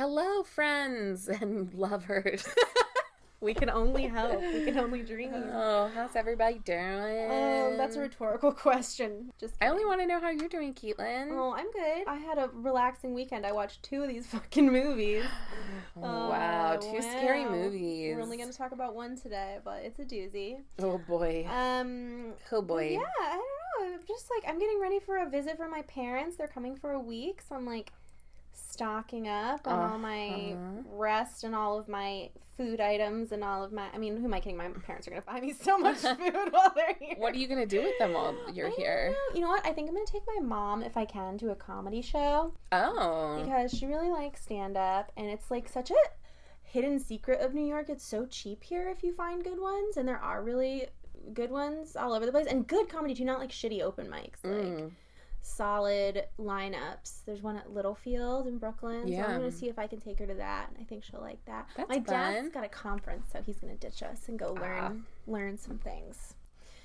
Hello, friends and lovers. We can only hope. We can only dream. Oh, how's everybody doing? That's a rhetorical question. Just kidding. I only want to know how you're doing, Kaitlin. Oh, I'm good. I had a relaxing weekend. I watched 2 of these fucking movies. Wow, 2 scary movies. We're only going to talk about one today, but it's a doozy. Oh, boy. Oh, boy. Yeah, I don't know. I'm just I'm getting ready for a visit from my parents. They're coming for a week, so I'm stocking up on all my rest and all of my food items and all of my, who am I kidding? My parents are going to buy me so much food while they're here. What are you going to do with them while you're here? You know what? I think I'm going to take my mom, if I can, to a comedy show. Oh. Because she really likes stand-up, and it's such a hidden secret of New York. It's so cheap here if you find good ones, and there are really good ones all over the place. And good comedy, too, not shitty open mics. Solid lineups. There's one at Littlefield in Brooklyn. Yeah. So I'm going to see if I can take her to that. I think she'll like that. That's my fun. dad's got a conference, so he's going to ditch us and go learn some things.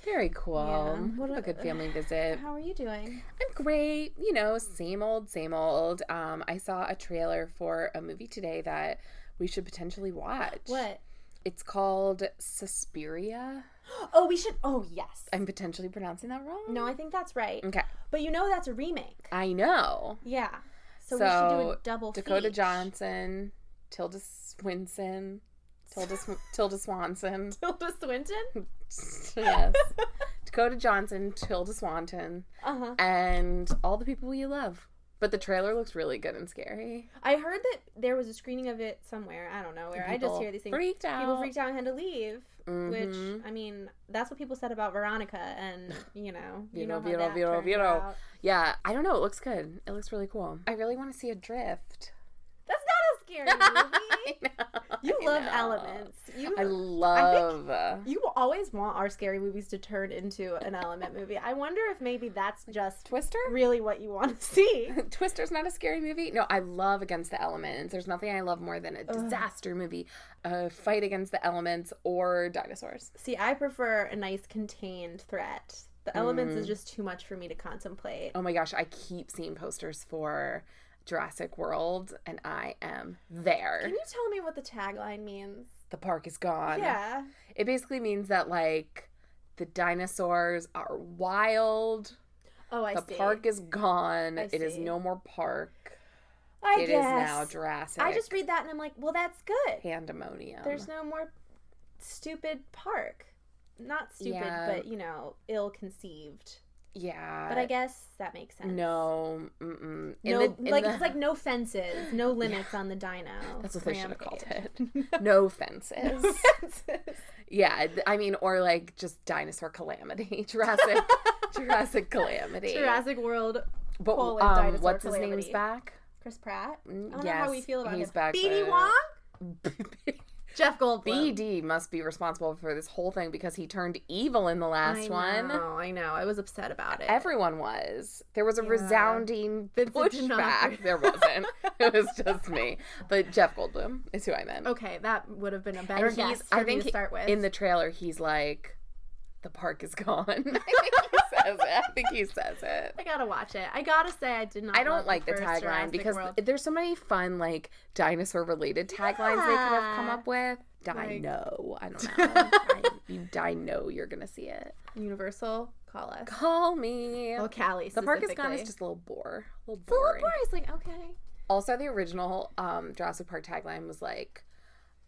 Very cool. Yeah. What a good family visit. How are you doing? I'm great. Same old, same old. I saw a trailer for a movie today that we should potentially watch. What? It's called Suspiria. Oh, we should. Oh, yes. I'm potentially pronouncing that wrong. No, I think that's right. Okay. But that's a remake. I know. Yeah. So we should do a double Dakota feature. Johnson, Tilda Swinton, Tilda Swanson. Tilda Swinton? Yes. Dakota Johnson, Tilda Swanton, and all the people you love. But the trailer looks really good and scary. I heard that there was a screening of it somewhere. I don't know where. I just hear these things. Freaked out. People freaked out and had to leave. Which, that's what people said about Veronica. And, you know how that turned out. Yeah, I don't know. It looks good. It looks really cool. I really want to see Adrift. That's not a scary movie. You love elements. I love. I think you always want our scary movies to turn into an element movie. I wonder if maybe that's just Twister? Really what you want to see. Twister's not a scary movie? No, I love Against the Elements. There's nothing I love more than a disaster movie, a fight against the elements, or dinosaurs. See, I prefer a nice contained threat. The elements is just too much for me to contemplate. Oh my gosh, I keep seeing posters for Jurassic World, and I am there. Can you tell me what the tagline means? The park is gone. Yeah. It basically means that, the dinosaurs are wild. Oh, I see. The park is gone. It is no more park. I guess. It is now Jurassic. I just read that and I'm like, well, that's good. Pandemonium. There's no more stupid park. Not stupid, but, ill-conceived. Yeah. But I guess that makes sense. No. It's no fences, no limits on the dino. That's what they should have called it. No fences. No fences. Yeah, or just dinosaur calamity. Jurassic calamity. Jurassic World. But dinosaur what's calamity. his name's back? Chris Pratt. I don't know yes, how we feel about he's him. back. BD Wong? Jeff Goldblum. BD must be responsible for this whole thing because he turned evil in the last one. I know. I was upset about it. Everyone was. There was a resounding pushback. There wasn't. It was just me. But Jeff Goldblum is who I meant. Okay, that would have been a better guess for me to start with. In the trailer, he's like, the park is gone. I think he says it. I gotta watch it. I gotta say I did not. I don't like the tagline because there's so many fun dinosaur related taglines they could have come up with. Dino. I don't know. Dino, you're gonna see it. Universal, call us. Call me. Well, Callie The park is gone is just a little boring. It's a little boring. It's okay. Also, the original Jurassic Park tagline was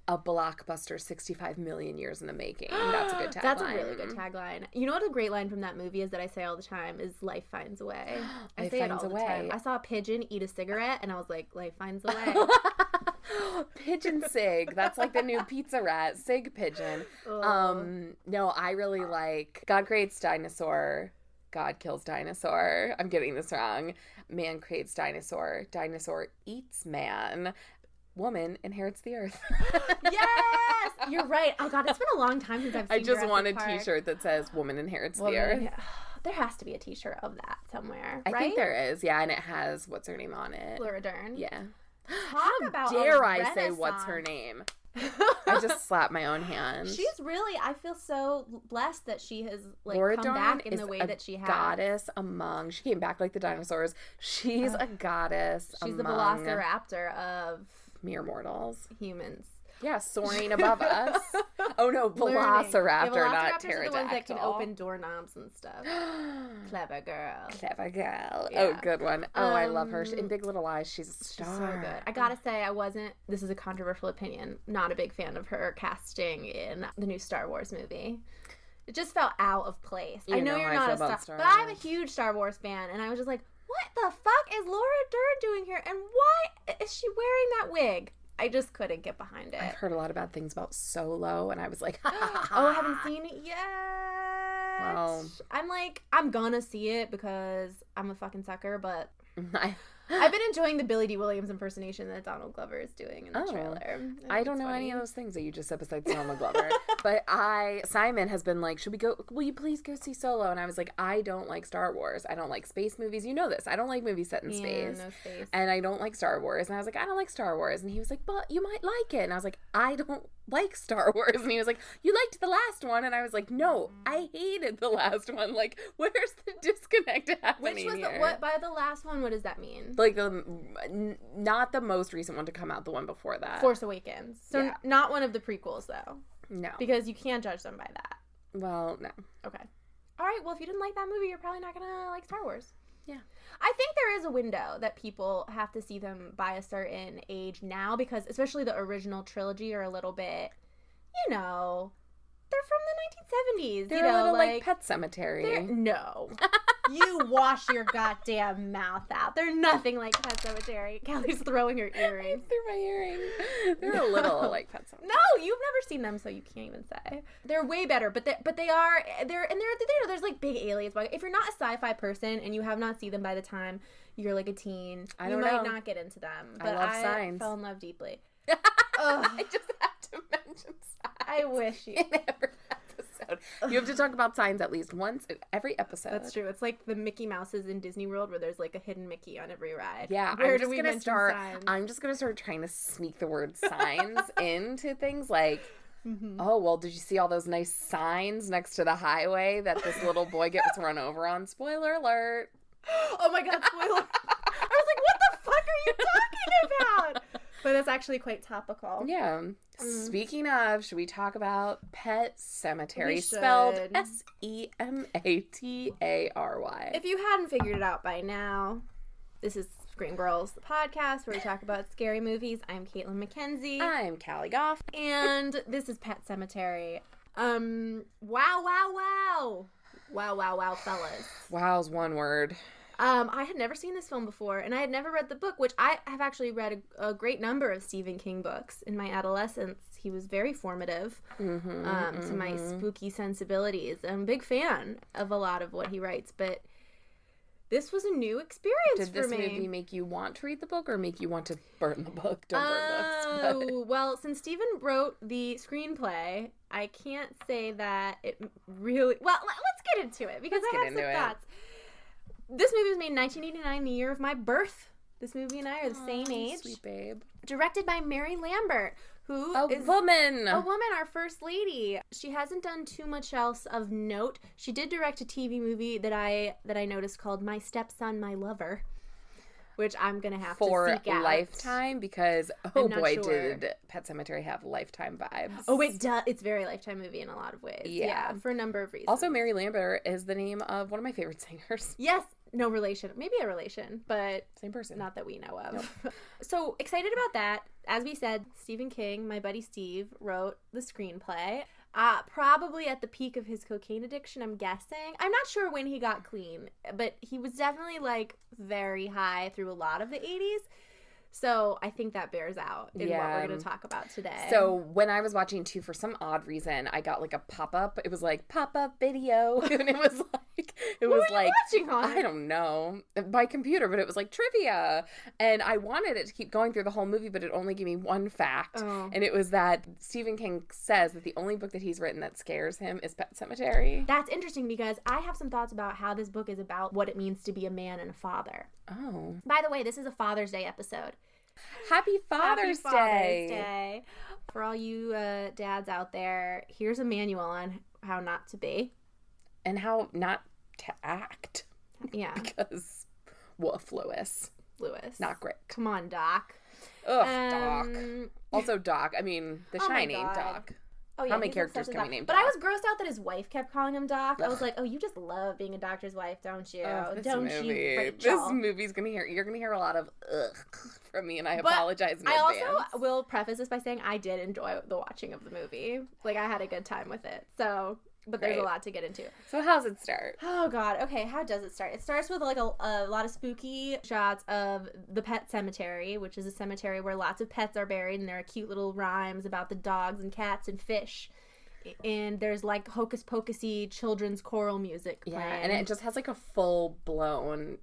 a blockbuster 65 million years in the making. That's a good tagline. That's a really good tagline. You know what a great line from that movie is that I say all the time is life finds a way. I say it all the time. I saw a pigeon eat a cigarette and I was like, life finds a way. Pigeon Sig. That's the new pizza rat. Sig pigeon. No, I really God creates dinosaur. God kills dinosaur. I'm getting this wrong. Man creates dinosaur. Dinosaur eats man. Woman inherits the earth. Yes! You're right. Oh, God, it's been a long time since I've seen I just want a Park. T-shirt that says woman inherits the earth. There has to be a T-shirt of that somewhere, I think there is, yeah, and it has what's her name on it. Laura Dern. Yeah. How dare I say what's her name? I just slapped my own hand. She's really, I feel so blessed that she has Laura come Dern back in the way that she has. Goddess among. She came back like the dinosaurs. She's a goddess. She's the velociraptor of mere mortals. Humans. Yeah, soaring above us. Oh no, Velociraptor, yeah, not Velociraptors are the ones that can pterodactyl. open doorknobs and stuff. Clever girl. Clever girl. Yeah. Oh, good one. Oh, I love her. In Big Little Lies, she's a star. She's so good. I gotta say, this is a controversial opinion, not a big fan of her casting in the new Star Wars movie. It just felt out of place. I know you're not a Star but I'm a huge Star Wars fan, and I was just like, what the fuck is Laura Dern doing here? And why is she wearing that wig? I just couldn't get behind it. I've heard a lot of bad things about Solo, and I was like, oh, I haven't seen it yet. Well, I'm like, I'm gonna see it because I'm a fucking sucker, but I've been enjoying the Billy D. Williams impersonation that Donald Glover is doing in the trailer. I don't know any of those things that you just said besides Donald Glover. But Simon has been like, will you please go see Solo? And I was like, I don't like Star Wars. I don't like space movies. You know this. I don't like movies set in space. No space. And I don't like Star Wars. And I was like, I don't like Star Wars. And he was like, but you might like it. And I was like, I don't like Star Wars. And he was like, you liked the last one. And I was like, no, I hated the last one. Like, where's the disconnect happening Which was here? what by the last one, what does that mean? Like, not the most recent one to come out, the one before that. Force Awakens. So Yeah. not one of the prequels, though. No. Because you can't judge them by that. Well, no. Okay. All right, well, if you didn't like that movie, you're probably not going to like Star Wars. Yeah. I think there is a window that people have to see them by a certain age now, because especially the original trilogy are a little bit, you know, they're from the 1970s. They're a little like Pet Sematary. No. You wash your goddamn mouth out. They're nothing like Pet Sematary. Callie's throwing her earrings. Through my earring. They're a little like Pet Sematary. No, you've never seen them, so you can't even say. They're way better, but there's like big aliens. If you're not a sci-fi person and you have not seen them by the time you're like a teen, you might not get into them. But I fell in love deeply. I just have to mention signs. I wish you. In every episode. You have to talk about signs at least once in every episode. That's true. It's like the Mickey Mouses in Disney World where there's like a hidden Mickey on every ride. Yeah, I'm just gonna start trying to sneak the word signs into things like, oh, well, did you see all those nice signs next to the highway that this little boy gets run over on? Spoiler alert. Oh my god, spoiler. I was like, what the fuck are you talking about? But it's actually quite topical. Yeah. Speaking of, should we talk about Pet Sematary, spelled Sematary? If you hadn't figured it out by now, this is Scream Girls, the podcast where we talk about scary movies. I'm Kaitlin McKenzie. I'm Callie Goff. And this is Pet Sematary. Wow, fellas. Wow's one word. I had never seen this film before, and I had never read the book, which I have actually read a great number of Stephen King books in my adolescence. He was very formative to my spooky sensibilities. I'm a big fan of a lot of what he writes, but this was a new experience for me. Did this movie make you want to read the book or make you want to burn the book? Don't burn books. Oh, well, since Stephen wrote the screenplay, I can't say that it really... Well, let's get into it, because I have some thoughts. This movie was made in 1989, the year of my birth. This movie and I are the same age. Sweet babe. Directed by Mary Lambert, who is woman. A woman, our first lady. She hasn't done too much else of note. She did direct a TV movie that I noticed called My Stepson, My Lover, which I'm going to have to seek out. For Lifetime, because, did Pet Sematary have Lifetime vibes. Oh, it does. It's a very Lifetime movie in a lot of ways. Yeah, for a number of reasons. Also, Mary Lambert is the name of one of my favorite singers. Yes. No relation. Maybe a relation, but same person. Not that we know of. Nope. So excited about that. As we said, Stephen King, my buddy Steve, wrote the screenplay. Probably at the peak of his cocaine addiction, I'm guessing. I'm not sure when he got clean, but he was definitely like very high through a lot of the 80s. So I think that bears out in what we're going to talk about today. So when I was watching too, for some odd reason, I got like a pop-up. It was like pop-up video. And it was like, what were you watching on? I don't know, by computer, but it was like trivia. And I wanted it to keep going through the whole movie, but it only gave me one fact. Oh. And it was that Stephen King says that the only book that he's written that scares him is Pet Sematary. That's interesting, because I have some thoughts about how this book is about what it means to be a man and a father. Oh. By the way, this is a Father's Day episode. Happy Father's Day. For all you dads out there, here's a manual on how not to be. And how not to act. Yeah. Because, woof, Lewis. Not great. Come on, Doc. Ugh, Doc. Also Doc. I mean, The Shining, Doc. Oh, yeah, how many characters can we name? But I was grossed out that his wife kept calling him Doc. I was like, oh, you just love being a doctor's wife, don't you? Don't you, Rachel? This movie's you're gonna hear a lot of ugh from me, and I apologize in advance. I also will preface this by saying I did enjoy the watching of the movie. Like, I had a good time with it. So, but there's a lot to get into. So how's it start? Oh, God. Okay, how does it start? It starts with, like, a lot of spooky shots of the pet cemetery, which is a cemetery where lots of pets are buried, and there are cute little rhymes about the dogs and cats and fish. And there's, like, hocus-pocusy children's choral music playing. Yeah, and it just has, like, a full-blown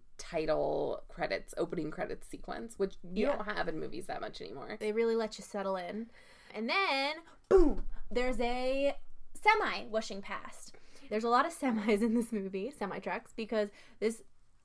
opening credits sequence, which you don't have in movies that much anymore. They really let you settle in. And then, boom, there's a semi whooshing past. There's a lot of semis in this movie, semi-trucks, because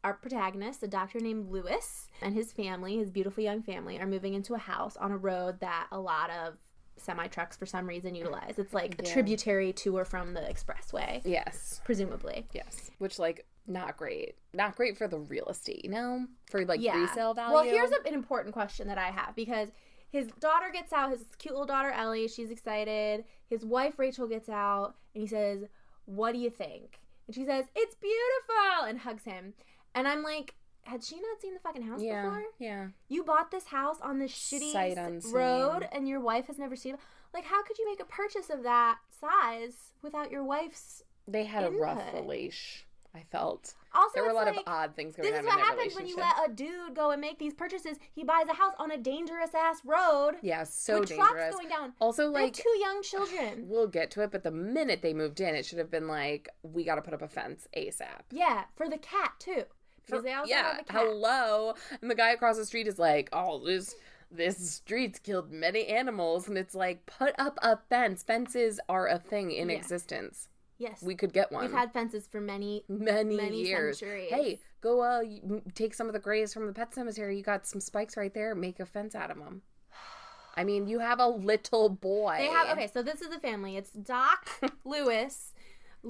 our protagonist, a doctor named Lewis, and his family, his beautiful young family, are moving into a house on a road that a lot of semi-trucks for some reason utilize. It's like a tributary to or from the expressway. Yes. Presumably. Yes. Which, like, not great. Not great for the real estate, you know? For, like, resale value. Well, here's an important question that I have, because his daughter gets out, his cute little daughter, Ellie, she's excited. His wife, Rachel, gets out, and he says, what do you think? And she says, it's beautiful, and hugs him. And I'm like, had she not seen the fucking house before? Yeah. You bought this house on this shitty road, and your wife has never seen it? Like, how could you make a purchase of that size without your wife's They had input? A rough relation, I felt. Also, there were a lot of odd things going on in their relationship. This is what happens when you let a dude go and make these purchases. He buys a house on a dangerous-ass road. Yeah, so with dangerous. Trucks going down. Also, like, they have 2 young children. We'll get to it, but the minute they moved in, it should have been like, we got to put up a fence ASAP. Yeah, for the cat, too. Because they also have a cat. Hello. And the guy across the street is like, oh, this street's killed many animals. And it's like, put up a fence. Fences are a thing in existence. Yes. We could get one. We've had fences for many years. Centuries. Hey, go take some of the graves from the pet cemetery. You got some spikes right there. Make a fence out of them. I mean, you have a little boy. Okay, so this is the family. It's Doc, Lewis,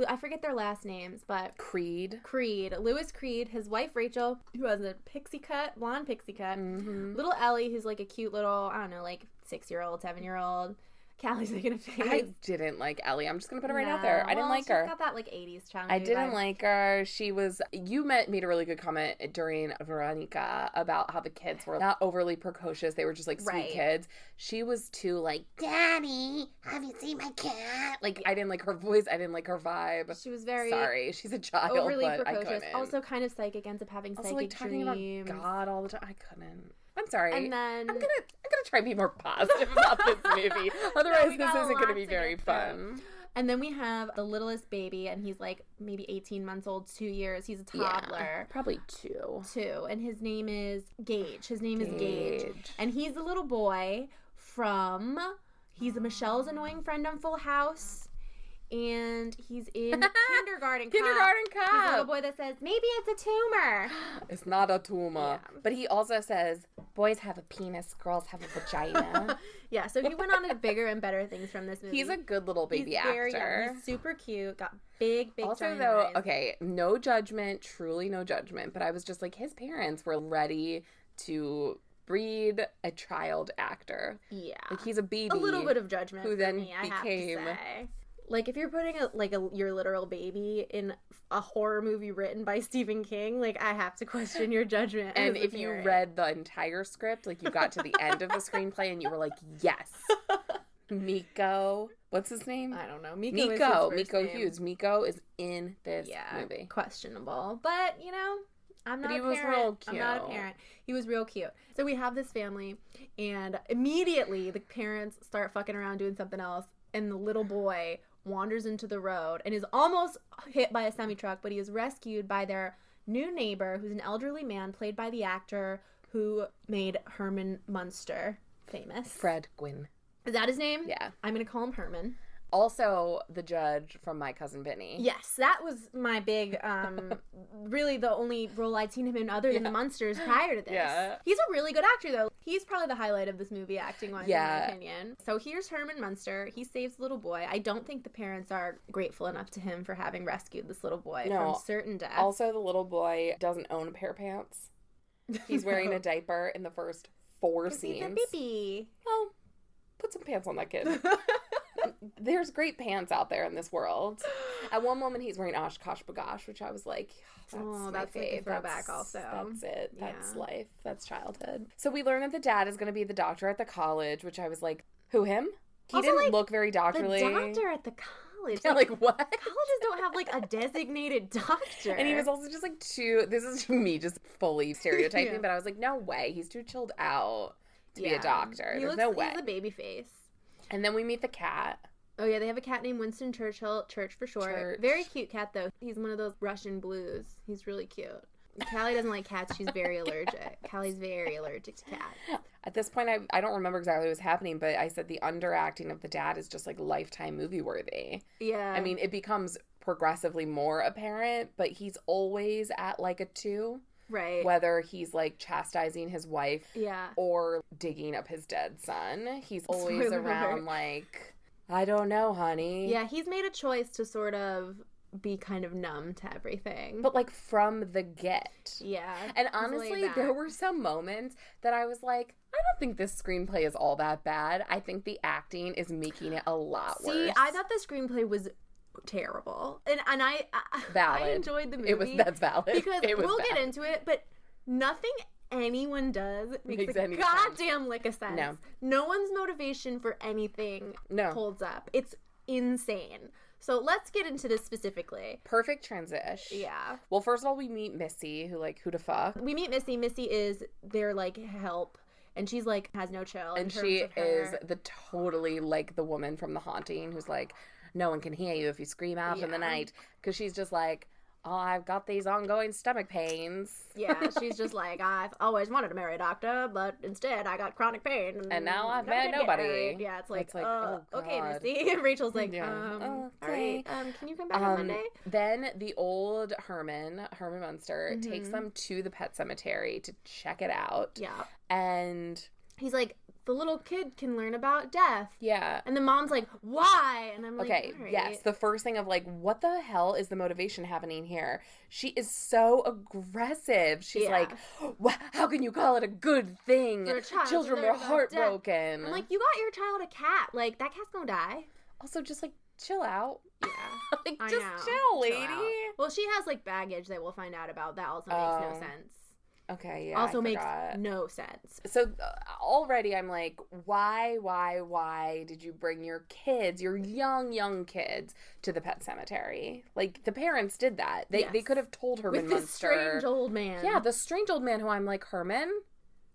I forget their last names, but Creed, Lewis Creed, his wife Rachel, who has a blonde pixie cut, little Ellie, who's like a cute little, I don't know, like 6-year-old, 7-year-old. Callie's making a face. I didn't like Ellie. I'm just gonna put it right out there. I didn't like her. She's got that like 80s charm. I didn't like her. You made a really good comment during Veronica about how the kids were not overly precocious. They were just like sweet kids. She was too like, Daddy, have you seen my cat? Like, I didn't like her voice. I didn't like her vibe. She was very sorry. She's a child, overly but precocious. I couldn't. Also, kind of psychic. Ends up having also, psychic talking dreams. about God all the time. I couldn't. I'm sorry. And then I'm gonna try to be more positive about this movie. Otherwise, this isn't gonna be very fun. And then we have the littlest baby, and he's like maybe 18 months old, 2 years. He's a toddler. Yeah, probably 2. 2. And his name is Gage. Is Gage. And he's a little boy he's Michelle's annoying friend on Full House. And he's in Kindergarten Cop. He's a little boy that says, maybe it's a tumor. It's not a tumor. Yeah. But he also says, boys have a penis, girls have a vagina. Yeah, so he went on to bigger and better things from this movie. He's a good little baby actor. Very young. He's super cute, got big also, though, eyes. Okay, no judgment, truly no judgment, but I was just like, his parents were ready to breed a child actor. Yeah. Like, he's a baby. A little bit of judgment who then me, became... I have to say. Like, if you're putting your literal baby in a horror movie written by Stephen King, like, I have to question your judgment. And if you read the entire script, like, you got to the end of the screenplay and you were like, yes. Miko. What's his name? I don't know. Miko Hughes. Miko is in this movie. Questionable. But, you know, I'm not a parent. Was real cute. I'm not a parent. He was real cute. So we have this family, and immediately the parents start fucking around doing something else, and the little boy wanders into the road and is almost hit by a semi-truck, but he is rescued by their new neighbor, who's an elderly man played by the actor who made Herman Munster famous. Fred Gwynn. Is that his name? Yeah. I'm going to call him Herman. Also, the judge from My Cousin Vinny. Yes, that was my big, really the only role I'd seen him in other than the Munsters prior to this. Yeah. He's a really good actor, though. He's probably the highlight of this movie, acting-wise, in my opinion. So here's Herman Munster. He saves the little boy. I don't think the parents are grateful enough to him for having rescued this little boy from certain death. Also, the little boy doesn't own a pair of pants. He's wearing a diaper in the first 4 scenes. He's a baby. Well, put some pants on that kid. There's great pants out there in this world. At one moment, he's wearing Oshkosh Bagosh, which I was like, that's like a throwback also. That's it. That's life. That's childhood. So we learn that the dad is going to be the doctor at the college, which I was like, who, him? He also, didn't look very doctorly. The doctor at the college. Yeah, like what? Colleges don't have like a designated doctor. And he was also just like this is me just fully stereotyping, but I was like, no way. He's too chilled out to be a doctor. There's no way. He's a baby face. And then we meet the cat. Oh, yeah, they have a cat named Winston Churchill, Church for short. Church. Very cute cat, though. He's one of those Russian blues. He's really cute. Callie doesn't like cats. She's very allergic. Callie's very allergic to cats. At this point, I don't remember exactly what was happening, but I said the underacting of the dad is just, like, Lifetime movie worthy. Yeah. I mean, it becomes progressively more apparent, but he's always at, like, a 2. Right. Whether he's, like, chastising his wife yeah. or digging up his dead son. He's always Spoiler around, alert. like, I don't know, honey. Yeah, he's made a choice to sort of be kind of numb to everything. But, like, from the get. Yeah. And honestly, there were some moments that I was like, I don't think this screenplay is all that bad. I think the acting is making it a lot worse. See, I thought the screenplay was terrible. And I enjoyed the movie. That's valid. Because we'll get into it, but nothing anyone does makes a goddamn lick of sense. No one's motivation for anything holds up. It's insane. So let's get into this specifically. Perfect transition. Yeah. Well, first of all, we meet Missy, who the fuck? We meet Missy. Missy is their, like, help. And she's, like, has no chill. And she is the totally, like, the woman from The Haunting who's like, no one can hear you if you scream out in the night. Because she's just like, oh, I've got these ongoing stomach pains. Yeah, she's just like, I've always wanted to marry a doctor, but instead I got chronic pain. And now I've met nobody. Yeah, it's like oh, okay, Missy. And Rachel's like, all right, can you come back on Monday? Then the old Herman Munster, takes them to the pet cemetery to check it out. Yeah. And he's like, the little kid can learn about death. Yeah. And the mom's like, why? And I'm like, okay, all right. Yes. The first thing of like, what the hell is the motivation happening here? She is so aggressive. She's like, how can you call it a good thing? For a child Children were heartbroken. I'm like, you got your child a cat. Like, that cat's gonna die. Also, just like, chill out. Yeah. Like, just chill, lady. Well, she has like baggage that we'll find out about. That also makes no sense. Okay, yeah. Also makes no sense. So already I'm like, why did you bring your kids, your young kids, to the pet cemetery? Like, the parents did that. They could have told Herman Munster. With this strange old man. Yeah, the strange old man who I'm like, Herman,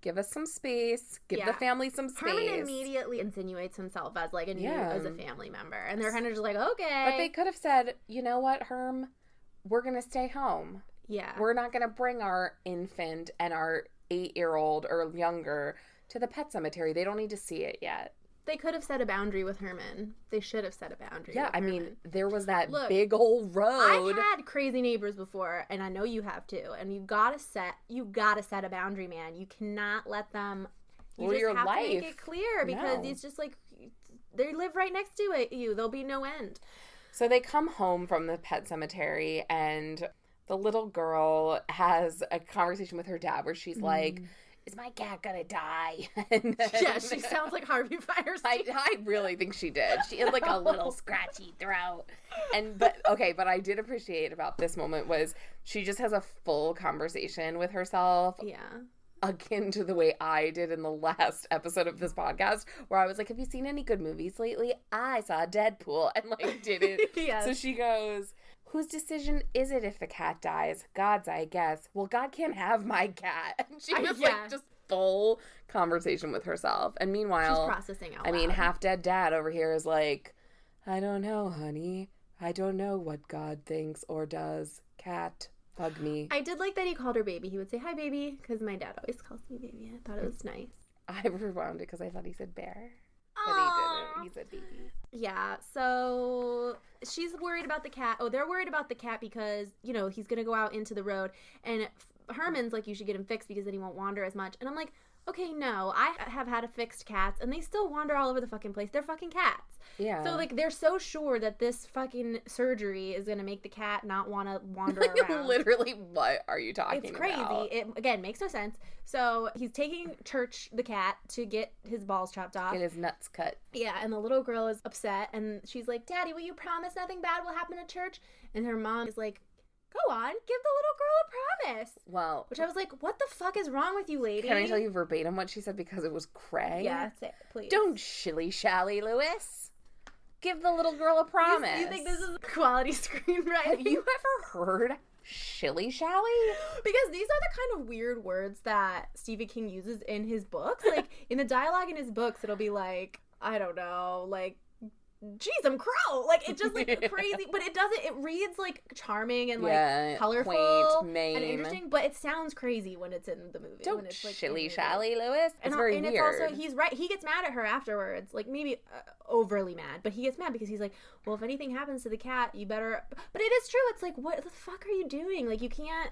give us some space. Give the family some space. Herman immediately insinuates himself as like as a family member. And they're kind of just like, okay. But they could have said, you know what, Herm? We're going to stay home. Yeah. We're not going to bring our infant and our 8-year-old or younger to the pet cemetery. They don't need to see it yet. They could have set a boundary with Herman. They should have set a boundary with Herman. Mean, there was that big old road. I've had crazy neighbors before, and I know you have too. And you gotta set a boundary, man. You cannot let them. You just have to make it clear because it's just like they live right next to you. There'll be no end. So they come home from the pet cemetery, and the little girl has a conversation with her dad where she's like, is my cat gonna die? And then, she sounds like Harvey Firestein. I really think she did. She had like a little scratchy throat. But I did appreciate about this moment was she just has a full conversation with herself. Yeah. Akin to the way I did in the last episode of this podcast, where I was like, have you seen any good movies lately? I saw Deadpool and like didn't. Yes. So she goes, whose decision is it if the cat dies? God's, I guess. Well, God can't have my cat. And she was like just full conversation with herself. And meanwhile, she's processing out loud. I mean, half dead dad over here is like, I don't know, honey. I don't know what God thinks or does. Cat, hug me. I did like that he called her baby. He would say, hi, baby, because my dad always calls me baby. I thought it was nice. I rewound it because I thought he said bear. But he didn't. He said baby. Yeah, so she's worried about the cat. Oh, they're worried about the cat because, he's going to go out into the road. And Herman's like, you should get him fixed because then he won't wander as much. And I'm like, okay, no, I have had affixed cats, and they still wander all over the fucking place. They're fucking cats. Yeah. So, like, they're so sure that this fucking surgery is going to make the cat not want to wander around. Literally, what are you talking about? It's crazy. It, again, makes no sense. So, he's taking Church, the cat, to get his balls chopped off. Get his nuts cut. Yeah, and the little girl is upset, and she's like, Daddy, will you promise nothing bad will happen at Church? And her mom is like, go on, give the little girl a promise. Well, which I was like, what the fuck is wrong with you, lady? Can I tell you verbatim what she said because it was cray? Yeah, say it, please. Don't shilly-shally, Lewis. Give the little girl a promise. You think this is quality screenwriting? Have you ever heard shilly-shally? Because these are the kind of weird words that Stephen King uses in his books. Like, in the dialogue in his books, it'll be like, I don't know, like, geez, I'm crow. Like, it just, like, crazy. But it doesn't, it reads, like, charming and, like, colorful quaint, and interesting. But it sounds crazy when it's in the movie. Don't when it's, like, shilly-shally, Lewis. It's very weird. And it's also, he's right. He gets mad at her afterwards. Like, maybe overly mad. But he gets mad because he's like, well, if anything happens to the cat, you better. But it is true. It's like, what the fuck are you doing? Like, you can't.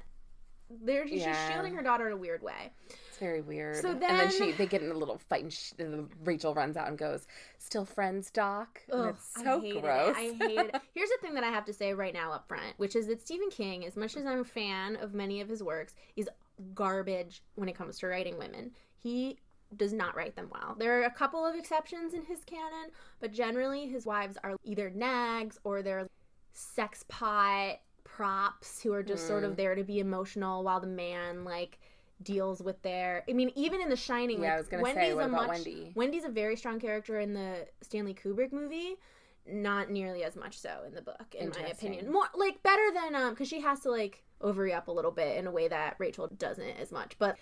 She's shielding her daughter in a weird way. It's very weird. So then, and then they get in a little fight, and Rachel runs out and goes, "Still friends, Doc?" And it's so gross. I hate it. Here's the thing that I have to say right now up front, which is that Stephen King, as much as I'm a fan of many of his works, is garbage when it comes to writing women. He does not write them well. There are a couple of exceptions in his canon, but generally his wives are either nags or they're sex pot props who are just sort of there to be emotional while the man, like, deals with their. I mean, even in The Shining, yeah, like, I was gonna say, what about Wendy? Wendy's a very strong character in the Stanley Kubrick movie, not nearly as much so in the book, in my opinion. More, like, better than, because she has to, like, over-up a little bit in a way that Rachel doesn't as much. But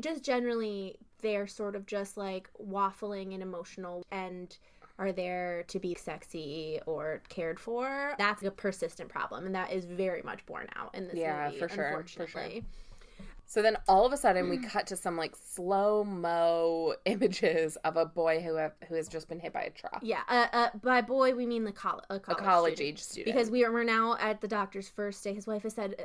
just generally, they're sort of just, like, waffling and emotional and are there to be sexy or cared for. That's a persistent problem, and that is very much borne out in this movie, unfortunately. For sure. So then all of a sudden we cut to some, like, slow-mo images of a boy who has just been hit by a truck. Yeah, by boy we mean a college-age student. Because we're now at the doctor's first day. His wife has said,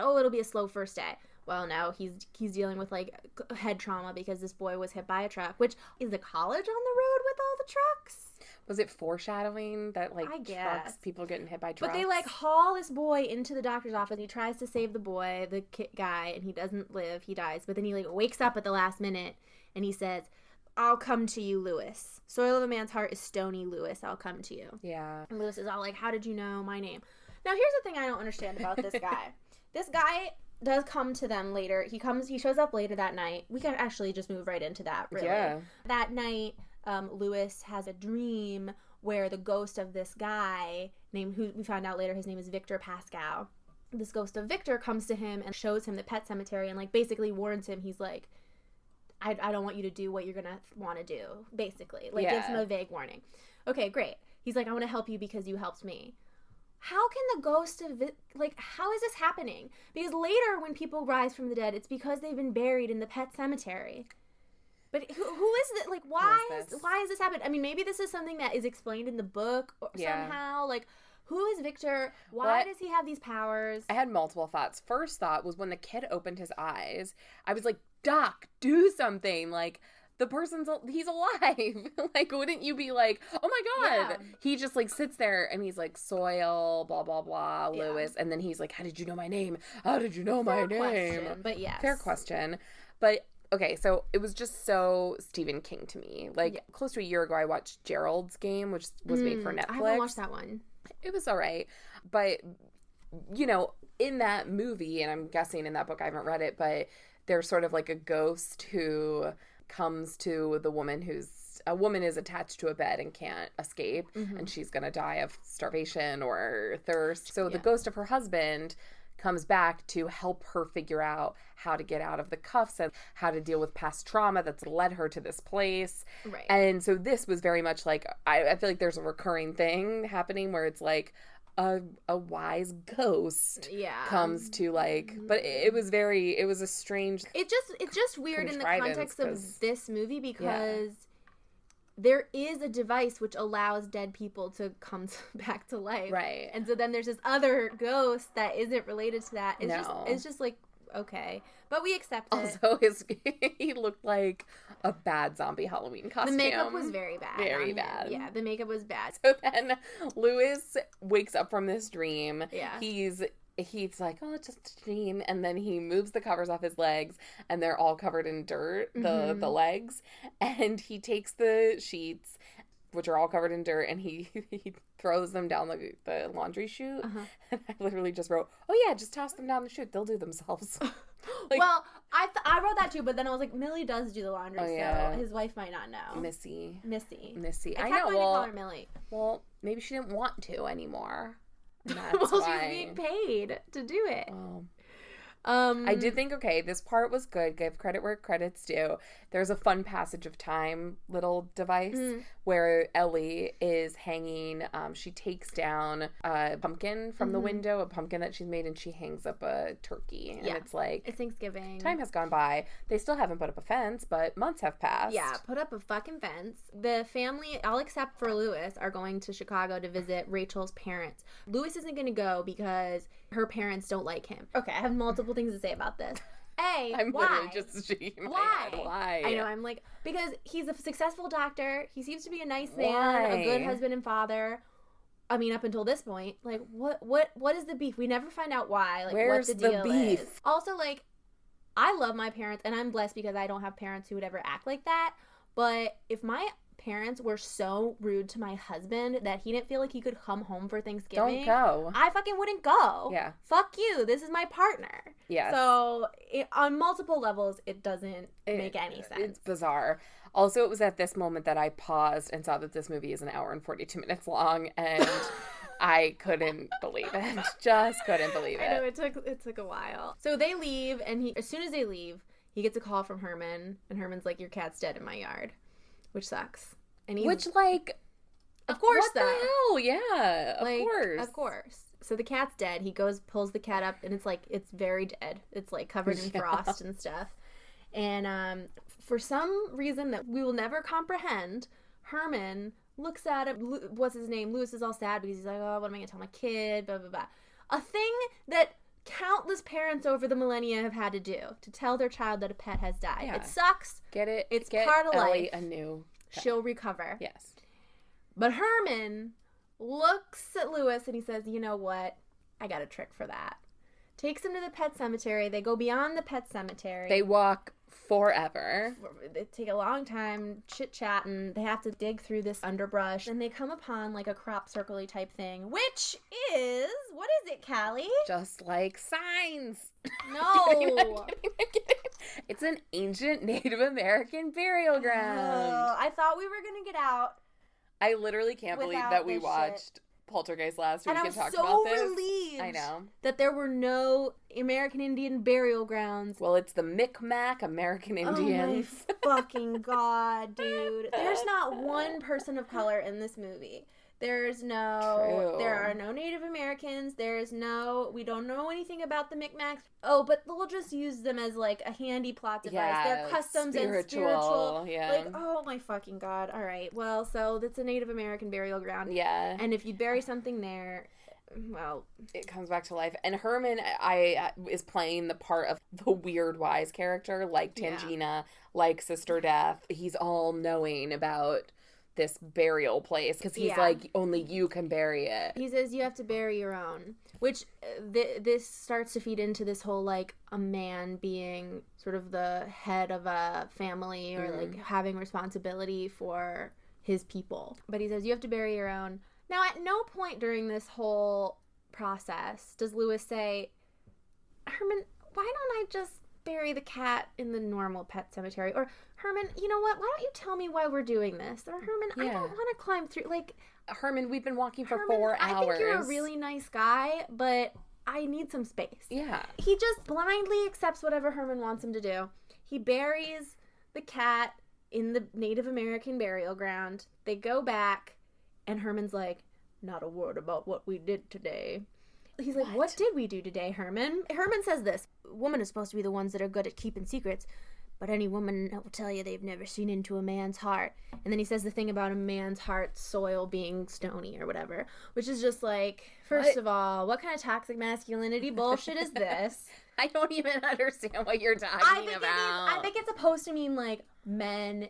oh, it'll be a slow first day. Well, now he's dealing with, like, head trauma because this boy was hit by a truck, which is the college on the road with all the trucks? Was it foreshadowing that, like, I guess. trucks, people getting hit by trucks? But they, like, haul this boy into the doctor's office. He tries to save the boy, the guy, and he doesn't live. He dies. But then he, like, wakes up at the last minute, and he says, I'll come to you, Lewis. Soil of a man's heart is stony, Lewis. I'll come to you. Yeah. And Lewis is all like, how did you know my name? Now, here's the thing I don't understand about this guy. This guy does come to them later. He shows up later that night. We can actually just move right into that, really. Yeah. That night, Lewis has a dream where the ghost of this guy, who we found out later his name is Victor Pascal, this ghost of Victor comes to him and shows him the pet cemetery and, like, basically warns him. He's like, I don't want you to do what you're gonna want to do, basically. Like, gives him a vague warning. Okay, great. He's like, I want to help you because you helped me. How can the ghost of how is this happening? Because later when people rise from the dead, it's because they've been buried in the pet cemetery. But who is it? Like, why is this happening? I mean, maybe this is something that is explained in the book somehow. Like, who is Victor? Why does he have these powers? I had multiple thoughts. First thought was when the kid opened his eyes, I was like, Doc, do something. Like, the he's alive. Like, wouldn't you be like, oh my God. Yeah. He just, like, sits there and he's like, Soil, blah, blah, blah, Lewis. And then he's like, how did you know my name? How did you know my name? Question, but yes. Fair question. But okay, so it was just so Stephen King to me. Like, close to a year ago, I watched Gerald's Game, which was made for Netflix. I haven't watched that one. It was all right. But, you know, in that movie, and I'm guessing in that book, I haven't read it, but there's sort of like a ghost who comes to the woman a woman is attached to a bed and can't escape, and she's going to die of starvation or thirst. So the ghost of her husband comes back to help her figure out how to get out of the cuffs and how to deal with past trauma that's led her to this place. Right. And so this was very much like, I feel like there's a recurring thing happening where it's like a wise ghost comes to, like, but it was a strange. It's just weird in the context of this movie because there is a device which allows dead people to come back to life. Right. And so then there's this other ghost that isn't related to that. It's just like okay. But we accept it. Also, he looked like a bad zombie Halloween costume. The makeup was very bad. Very bad. Yeah, the makeup was bad. So then Lewis wakes up from this dream. Yeah. He's like, oh, it's just a dream. And then he moves the covers off his legs, and they're all covered in dirt, the legs. And he takes the sheets, which are all covered in dirt, and he throws them down the laundry chute. And I literally just wrote, oh yeah, just toss them down the chute. They'll do themselves. Like, well, I wrote that too, but then I was like, Millie does do the laundry, so his wife might not know. Missy. I know. Well, call her Millie. Well, maybe she didn't want to anymore. That's well, why. she's being paid to do it. Well, I did think, okay, this part was good. Give credit where credit's due. There's a fun passage of time little device where Ellie is hanging. She takes down a pumpkin from the window, a pumpkin that she's made, and she hangs up a turkey. And it's like, it's Thanksgiving. Time has gone by. They still haven't put up a fence, but months have passed. Yeah, put up a fucking fence. The family, all except for Lewis, are going to Chicago to visit Rachel's parents. Lewis isn't going to go because her parents don't like him. Okay, I have multiple things to say about this. I'm why? literally just shaking my head. Why? I know, I'm like, because he's a successful doctor. He seems to be a nice man, a good husband and father. I mean, up until this point, like, what is the beef? We never find out why. Like, where's what the deal beef? Is. Also, like, I love my parents, and I'm blessed because I don't have parents who would ever act like that. But if my parents were so rude to my husband that he didn't feel like he could come home for Thanksgiving, don't go. I fucking wouldn't go. Yeah. Fuck you. This is my partner. Yeah. So on multiple levels, it doesn't make any sense. It's bizarre. Also, it was at this moment that I paused and saw that this movie is an hour and 42 minutes long, and I couldn't believe it. Just couldn't believe it. I know, it took a while. So they leave, and as soon as they leave, he gets a call from Herman, and Herman's like, your cat's dead in my yard. Which sucks. And of course, what the hell? Yeah, of course. So the cat's dead. He pulls the cat up, and it's very dead. It's like covered in frost and stuff. And for some reason that we will never comprehend, Herman looks at him. What's his name? Lewis is all sad because he's like, oh, what am I gonna tell my kid? Blah blah blah. A thing that countless parents over the millennia have had to do to tell their child that a pet has died. Yeah. It sucks. Get it? It's Get part of Ellie life. A new pet. She'll recover. Yes. But Herman looks at Lewis and he says, you know what? I got a trick for that. Takes him to the pet cemetery. They go beyond the pet cemetery. They walk forever. They take a long time chit-chatting. They have to dig through this underbrush. And they come upon like a crop circle-y type thing, which is, what is it, Callie? Just like signs. No. I'm kidding. It's an ancient Native American burial ground. Oh, I thought we were going to get out. I literally can't believe that we watched Poltergeist last week and talked about this. And I'm so relieved I know. that there were no American Indian burial grounds. Well, it's the Micmac American Indians. Oh my fucking God, dude. There's not one person of color in this movie. There are no Native Americans. We don't know anything about the Micmacs. Oh, but we'll just use them as like a handy plot device. Yeah, Their customs and spiritual. Yeah. Like, oh my fucking God. All right. Well, so that's a Native American burial ground. Yeah. And if you bury something there, well, it comes back to life. And Herman is playing the part of the weird wise character, like Tangina, like Sister Death. He's all knowing about this burial place because he's like, only you can bury it. He says you have to bury your own, which this starts to feed into this whole like a man being sort of the head of a family or like having responsibility for his people. But he says you have to bury your own. Now, at no point during this whole process does Lewis say, Herman, why don't I just bury the cat in the normal pet cemetery? Or, Herman, you know what? Why don't you tell me why we're doing this? Or, Herman, I don't want to climb through. Like, Herman, we've been walking for 4 hours. I think you're a really nice guy, but I need some space. Yeah. He just blindly accepts whatever Herman wants him to do. He buries the cat in the Native American burial ground. They go back, and Herman's like, not a word about what we did today. He's like, what did we do today, Herman? Herman says this, women are supposed to be the ones that are good at keeping secrets, but any woman will tell you they've never seen into a man's heart. And then he says the thing about a man's heart soil being stony or whatever, which is just like, first of all, what kind of toxic masculinity bullshit is this? I don't even understand what you're talking about. I think it's supposed to mean like men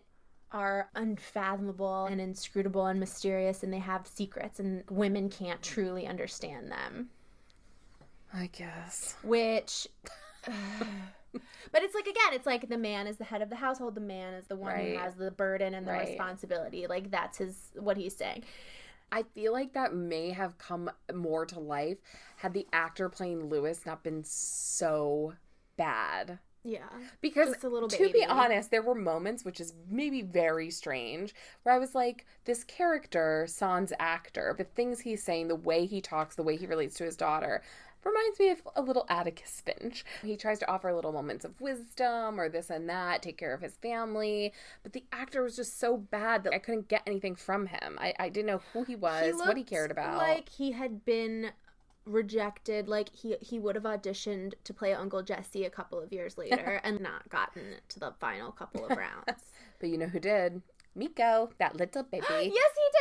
are unfathomable and inscrutable and mysterious, and they have secrets, and women can't truly understand them. I guess. Which, but it's like, again, it's like the man is the head of the household. The man is the one who has the burden and the responsibility. Like, that's what he's saying. I feel like that may have come more to life had the actor playing Lewis not been so bad. Yeah. Because, to be honest, there were moments, which is maybe very strange, where I was like, this character, sans actor, the things he's saying, the way he talks, the way he relates to his daughter, reminds me of a little Atticus Finch. He tries to offer little moments of wisdom or this and that, take care of his family, but the actor was just so bad that I couldn't get anything from him. I didn't know who he was, what he cared about. Like he had been rejected, like he would have auditioned to play Uncle Jesse a couple of years later and not gotten to the final couple of rounds. But you know who did? Miko, that little baby. Yes, he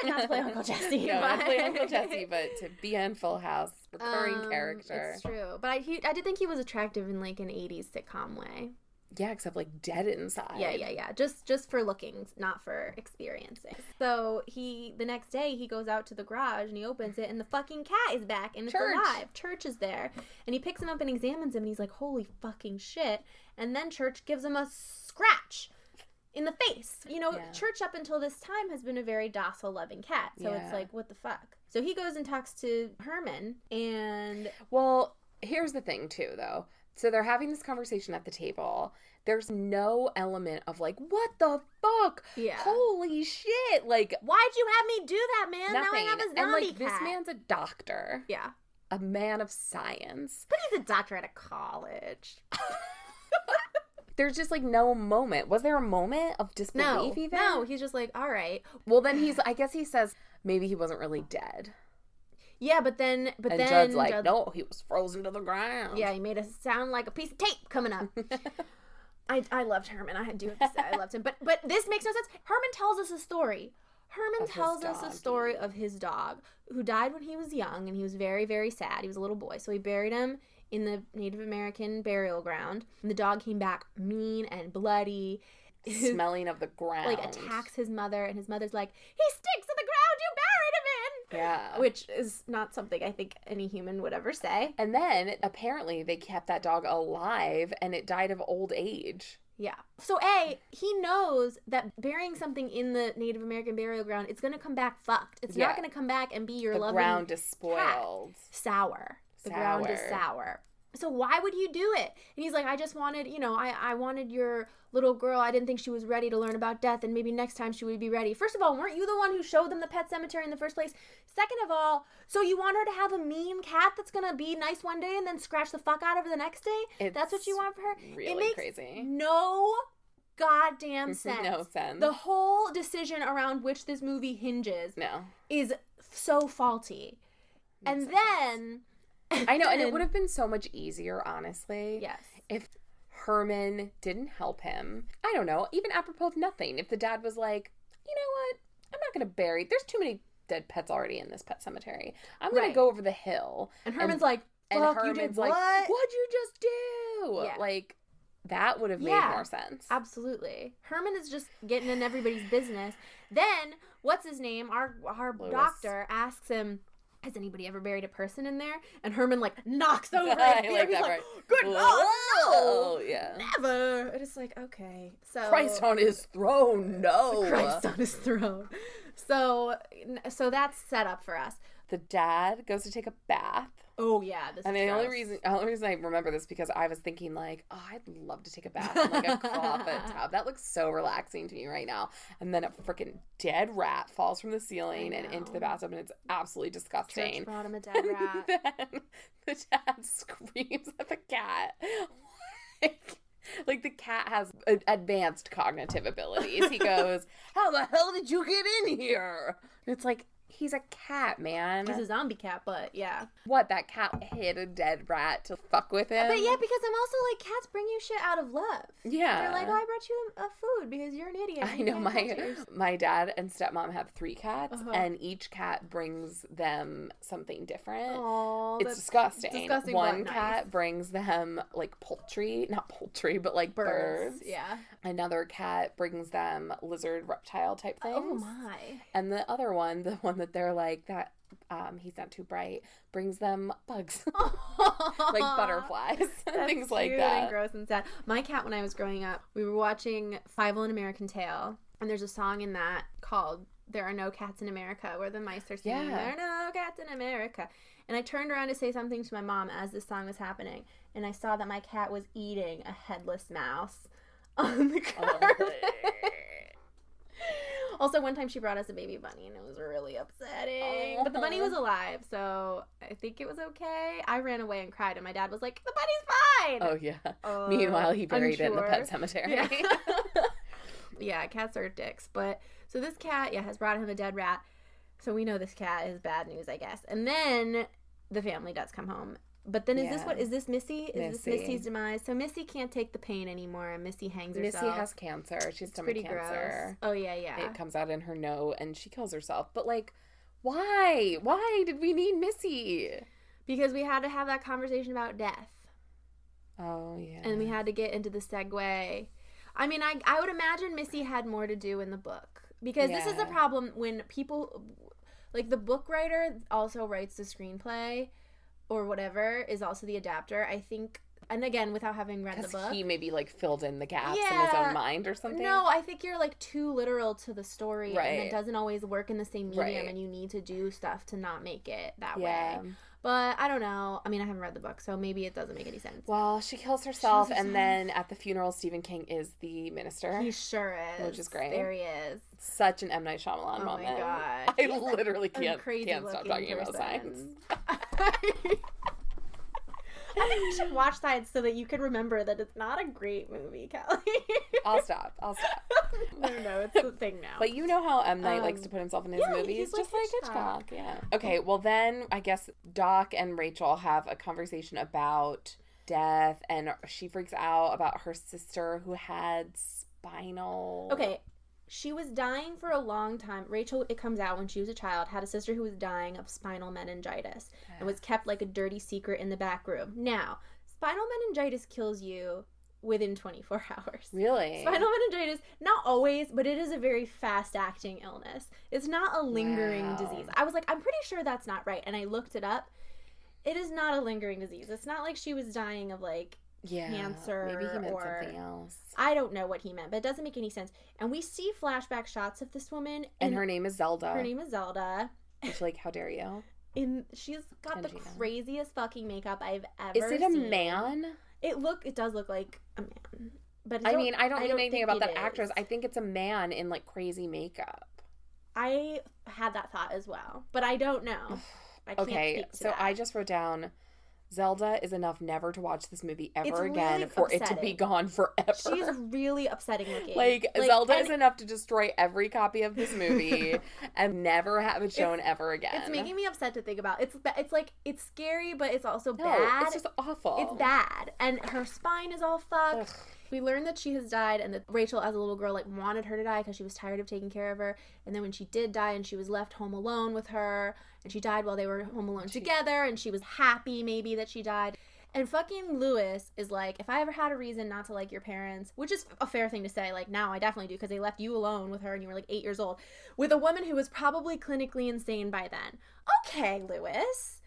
did. Not to play Uncle Jesse. No, not to play Uncle Jesse, but to be on Full House, recurring character. It's true. But I did think he was attractive in like an 80s sitcom way. Yeah, except like dead inside. Yeah. Just for looking, not for experiencing. So the next day he goes out to the garage and he opens it and the fucking cat is back and it's alive. Church is there. And he picks him up and examines him and he's like, holy fucking shit. And then Church gives him a scratch in the face. You know, Church up until this time has been a very docile, loving cat. So it's like, what the fuck? So he goes and talks to Herman and... Well, here's the thing too, though. So they're having this conversation at the table. There's no element of like, what the fuck? Yeah. Holy shit. Like, why'd you have me do that, man? Nothing. Now I have a zombie and like, cat. this man's a doctor. Yeah. A man of science. But he's a doctor at a college. There's just like no moment. Was there a moment of disbelief even? No, he's just like, all right. Well, then I guess he says maybe he wasn't really dead. Yeah, but then Judd's like, no, he was frozen to the ground. Yeah, he made us sound like a piece of tape coming up. I loved Herman. I do have to say I loved him. But this makes no sense. Herman tells us a story. Herman tells us a story of his dog who died when he was young, and he was very, very sad. He was a little boy. So he buried him in the Native American burial ground. And the dog came back mean and bloody. Smelling of the ground. Like, attacks his mother, and his mother's like, he stinks in the ground you buried him in! Yeah. Which is not something I think any human would ever say. And then, apparently, they kept that dog alive, and it died of old age. Yeah. So, he knows that burying something in the Native American burial ground, it's going to come back fucked. It's not going to come back and be your loving cat. The ground is spoiled. Sour. The ground is sour. So why would you do it? And he's like, I just wanted, I wanted your little girl. I didn't think she was ready to learn about death, and maybe next time she would be ready. First of all, weren't you the one who showed them the pet cemetery in the first place? Second of all, so you want her to have a mean cat that's going to be nice one day and then scratch the fuck out of her the next day? That's what you want for her? Really it makes crazy. No goddamn sense. No sense. The whole decision around which this movie hinges is so faulty. And then... I know, and it would have been so much easier, honestly. Yes. If Herman didn't help him. I don't know, even apropos of nothing. If the dad was like, you know what? I'm not going to bury... There's too many dead pets already in this pet cemetery. I'm going to go over the hill. And Herman's like, fuck, you did what? Like, what'd you just do? Yeah. Like, that would have made more sense. Absolutely. Herman is just getting in everybody's business. Then, what's his name? Our doctor asks him, has anybody ever buried a person in there? And Herman, like, knocks over his beer. He's like, good God, no! Yeah. Never! And it's like, okay. So Christ on his throne, no! Christ on his throne. So that's set up for us. The dad goes to take a bath. Oh, yeah. And the only reason I remember this because I was thinking, like, oh, I'd love to take a bath in, like, a clawfoot tub. That looks so relaxing to me right now. And then a freaking dead rat falls from the ceiling and into the bathtub, and it's absolutely disgusting. Church brought him a dead rat. Then the dad screams at the cat. Like the cat has advanced cognitive abilities. He goes, how the hell did you get in here? And it's like, He's a cat, man. He's a zombie cat, but yeah. What, that cat hit a dead rat to fuck with him? But yeah, because I'm also like, cats bring you shit out of love. Yeah. They're like, oh, I brought you a food because you're an idiot. I know, my dad and stepmom have 3 cats, and each cat brings them something different. Oh, it's disgusting. Disgusting. One cat brings them like poultry, not poultry, but like birds. Yeah. Another cat brings them lizard, reptile type things. Oh my. And the other one, the one that they're like that. He's not too bright, brings them bugs. Like butterflies and things like that. And gross and sad. My cat, when I was growing up, we were watching Fievel: An American Tale, and there's a song in that called There Are No Cats in America, where the mice are singing, There are no cats in America. And I turned around to say something to my mom as this song was happening, and I saw that my cat was eating a headless mouse on the carpet. Also, one time she brought us a baby bunny, and it was really upsetting. But the bunny was alive, so I think it was okay. I ran away and cried, and my dad was like, the bunny's fine! Oh, yeah. Meanwhile, he buried it in the pet cemetery. Yeah. Yeah, cats are dicks. But, so this cat, has brought him a dead rat. So we know this cat is bad news, I guess. And then the family does come home. But then is this Missy? Is this Missy's demise? So Missy can't take the pain anymore, and Missy hangs herself. Missy has cancer. She's stomach cancer. Gross. Oh, yeah. It comes out in her nose, and she kills herself. But, like, why? Why did we need Missy? Because we had to have that conversation about death. Oh, yeah. And we had to get into the segue. I mean, I would imagine Missy had more to do in the book. Because this is a problem when people, like, the book writer also writes the screenplay or whatever, is also the adapter. I think, and again, without having read the book. He maybe, like, filled in the gaps in his own mind or something. No, I think you're, like, too literal to the story. Right. And it doesn't always work in the same medium, and you need to do stuff to not make it that way. But I don't know. I mean, I haven't read the book, so maybe it doesn't make any sense. Well, she kills herself, and then at the funeral, Stephen King is the minister. He sure is. Which is great. There he is. Such an M. Night Shyamalan moment. Oh my god. I literally can't stop talking about Signs. I think we should watch Signs so that you can remember that it's not a great movie, Callie. I'll stop. No, it's the thing now. But you know how M. Night likes to put himself in his movies, just like Hitchcock. Yeah. Okay, well then I guess Doc and Rachel have a conversation about death, and she freaks out about her sister who had spinal. Okay. She was dying for a long time. Rachel, it comes out when she was a child, had a sister who was dying of spinal meningitis and was kept like a dirty secret in the back room. Now, spinal meningitis kills you within 24 hours. Really? Spinal meningitis, not always, but it is a very fast-acting illness. It's not a lingering disease. I was like, I'm pretty sure that's not right. And I looked it up. It is not a lingering disease. It's not like she was dying of like cancer. Maybe he meant something else. I don't know what he meant, but it doesn't make any sense. And we see flashback shots of this woman. And her name is Zelda. She's like, how dare you? She's got the craziest fucking makeup I've ever seen. Is it a man? It does look like a man. But I mean, I don't know anything about that actress. I think it's a man in like crazy makeup. I had that thought as well, but I don't know. I can't speak to that. I just wrote down Zelda is enough never to watch this movie ever again for it to be gone forever. She's really upsetting looking. Like Zelda is enough to destroy every copy of this movie and never have it shown ever again. It's making me upset to think about. It's like, it's scary, but it's also bad. It's just awful. It's bad. And her spine is all fucked. Ugh. We learned that she has died, and that Rachel, as a little girl, like wanted her to die because she was tired of taking care of her. And then when she did die, and she was left home alone with her, and she died while they were home alone together, and she was happy maybe that she died. And fucking Lewis is like, if I ever had a reason not to like your parents, which is a fair thing to say, like now I definitely do because they left you alone with her and you were like 8 years old, with a woman who was probably clinically insane by then. Okay, Lewis.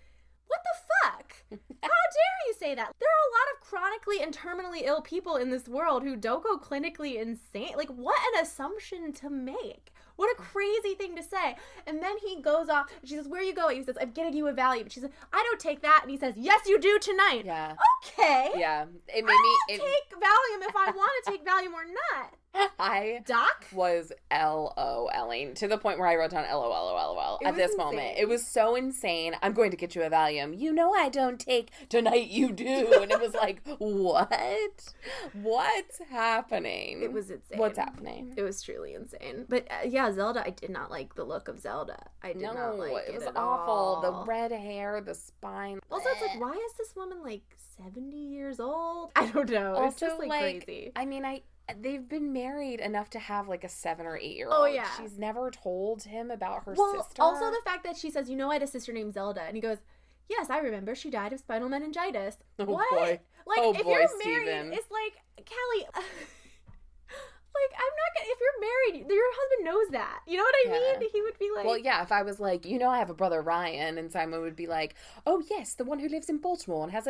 What the fuck? How dare you say that? There are a lot of chronically and terminally ill people in this world who don't go clinically insane. Like, what an assumption to make. What a crazy thing to say. And then he goes off. She says, where are you going? He says, I'm getting you a Valium. She says, I don't take that. And he says, yes, you do tonight. Yeah. Okay. Yeah. It made me take Valium if I want to take Valium or not. I Doc? was LOLing to the point where I wrote down LOL at this moment. It was so insane. I'm going to get you a Valium. You know I don't take. Tonight you do. And it was like, what? What's happening? It was insane. What's happening? It was truly insane. But yeah, Zelda, I did not like the look of Zelda. I did not like it. It was at awful. all. The red hair, the spine. Also, it's like, why is this woman like 70 years old? I don't know. It's just like crazy. I mean, they've been married enough to have like a 7 or 8 year old. Oh, yeah. She's never told him about her well, sister. Also the fact that she says, you know, I had a sister named Zelda. And he goes, yes, I remember. She died of spinal meningitis. Oh, what? boy. Like, Oh, if boy, you're Steven. married, it's like, Callie, like, I'm not gonna, if you're married, your husband knows that. You know what I mean? He would be like... Well, yeah, if I was like, you know, I have a brother, Ryan, and Simon would be like, oh, yes, the one who lives in Baltimore and has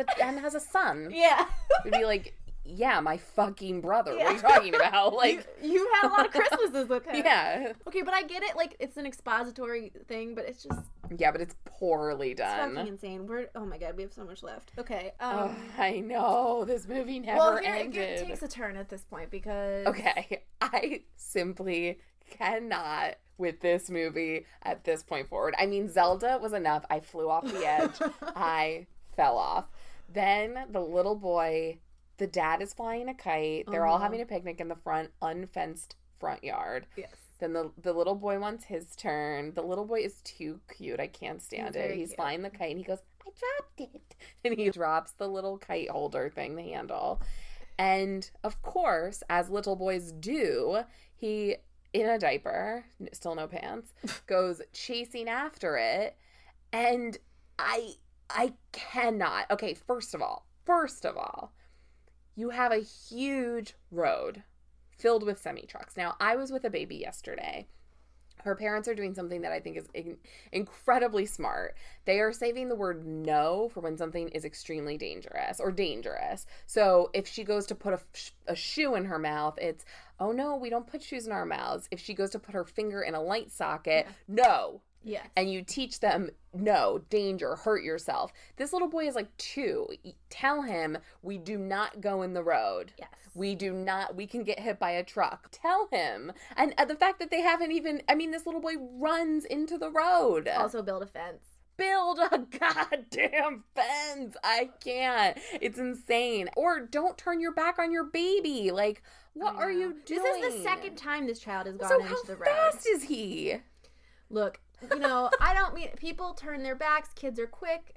a son. Yeah. We'd be like, yeah, my fucking brother. Yeah. What are you talking about? Like, you had a lot of Christmases with him. Yeah. Okay, but I get it. Like, it's an expository thing, but it's just... Yeah, but it's poorly done. It's fucking insane. Oh my god, we have so much left. Okay. I know. This movie never ended. It takes a turn at this point because... Okay. I simply cannot with this movie at this point forward. I mean, Zelda was enough. I flew off the edge. I fell off. Then the little boy, the dad is flying a kite. They're all having a picnic in the front, unfenced front yard. Yes. Then the little boy wants his turn. The little boy is too cute. I can't stand it. He's flying the kite and he goes, I dropped it. And he drops the little kite holder thing, the handle. And of course, as little boys do, he, in a diaper, still no pants, goes chasing after it. And I cannot. Okay, first of all, you have a huge road filled with semi-trucks. Now, I was with a baby yesterday. Her parents are doing something that I think is incredibly smart. They are saving the word no for when something is extremely dangerous or dangerous. So if she goes to put a shoe in her mouth, it's, oh no, we don't put shoes in our mouths. If she goes to put her finger in a light socket, no. Yes. And you teach them, no, danger, hurt yourself. This little boy is like 2. Tell him we do not go in the road. Yes. We can get hit by a truck. Tell him. And the fact that they haven't even, I mean, this little boy runs into the road. Also build a fence. Build a goddamn fence. I can't. It's insane. Or don't turn your back on your baby. Like, what are you doing? This is the second time this child has gone into the road. How fast is he? Look, you know, I don't mean people turn their backs. Kids are quick.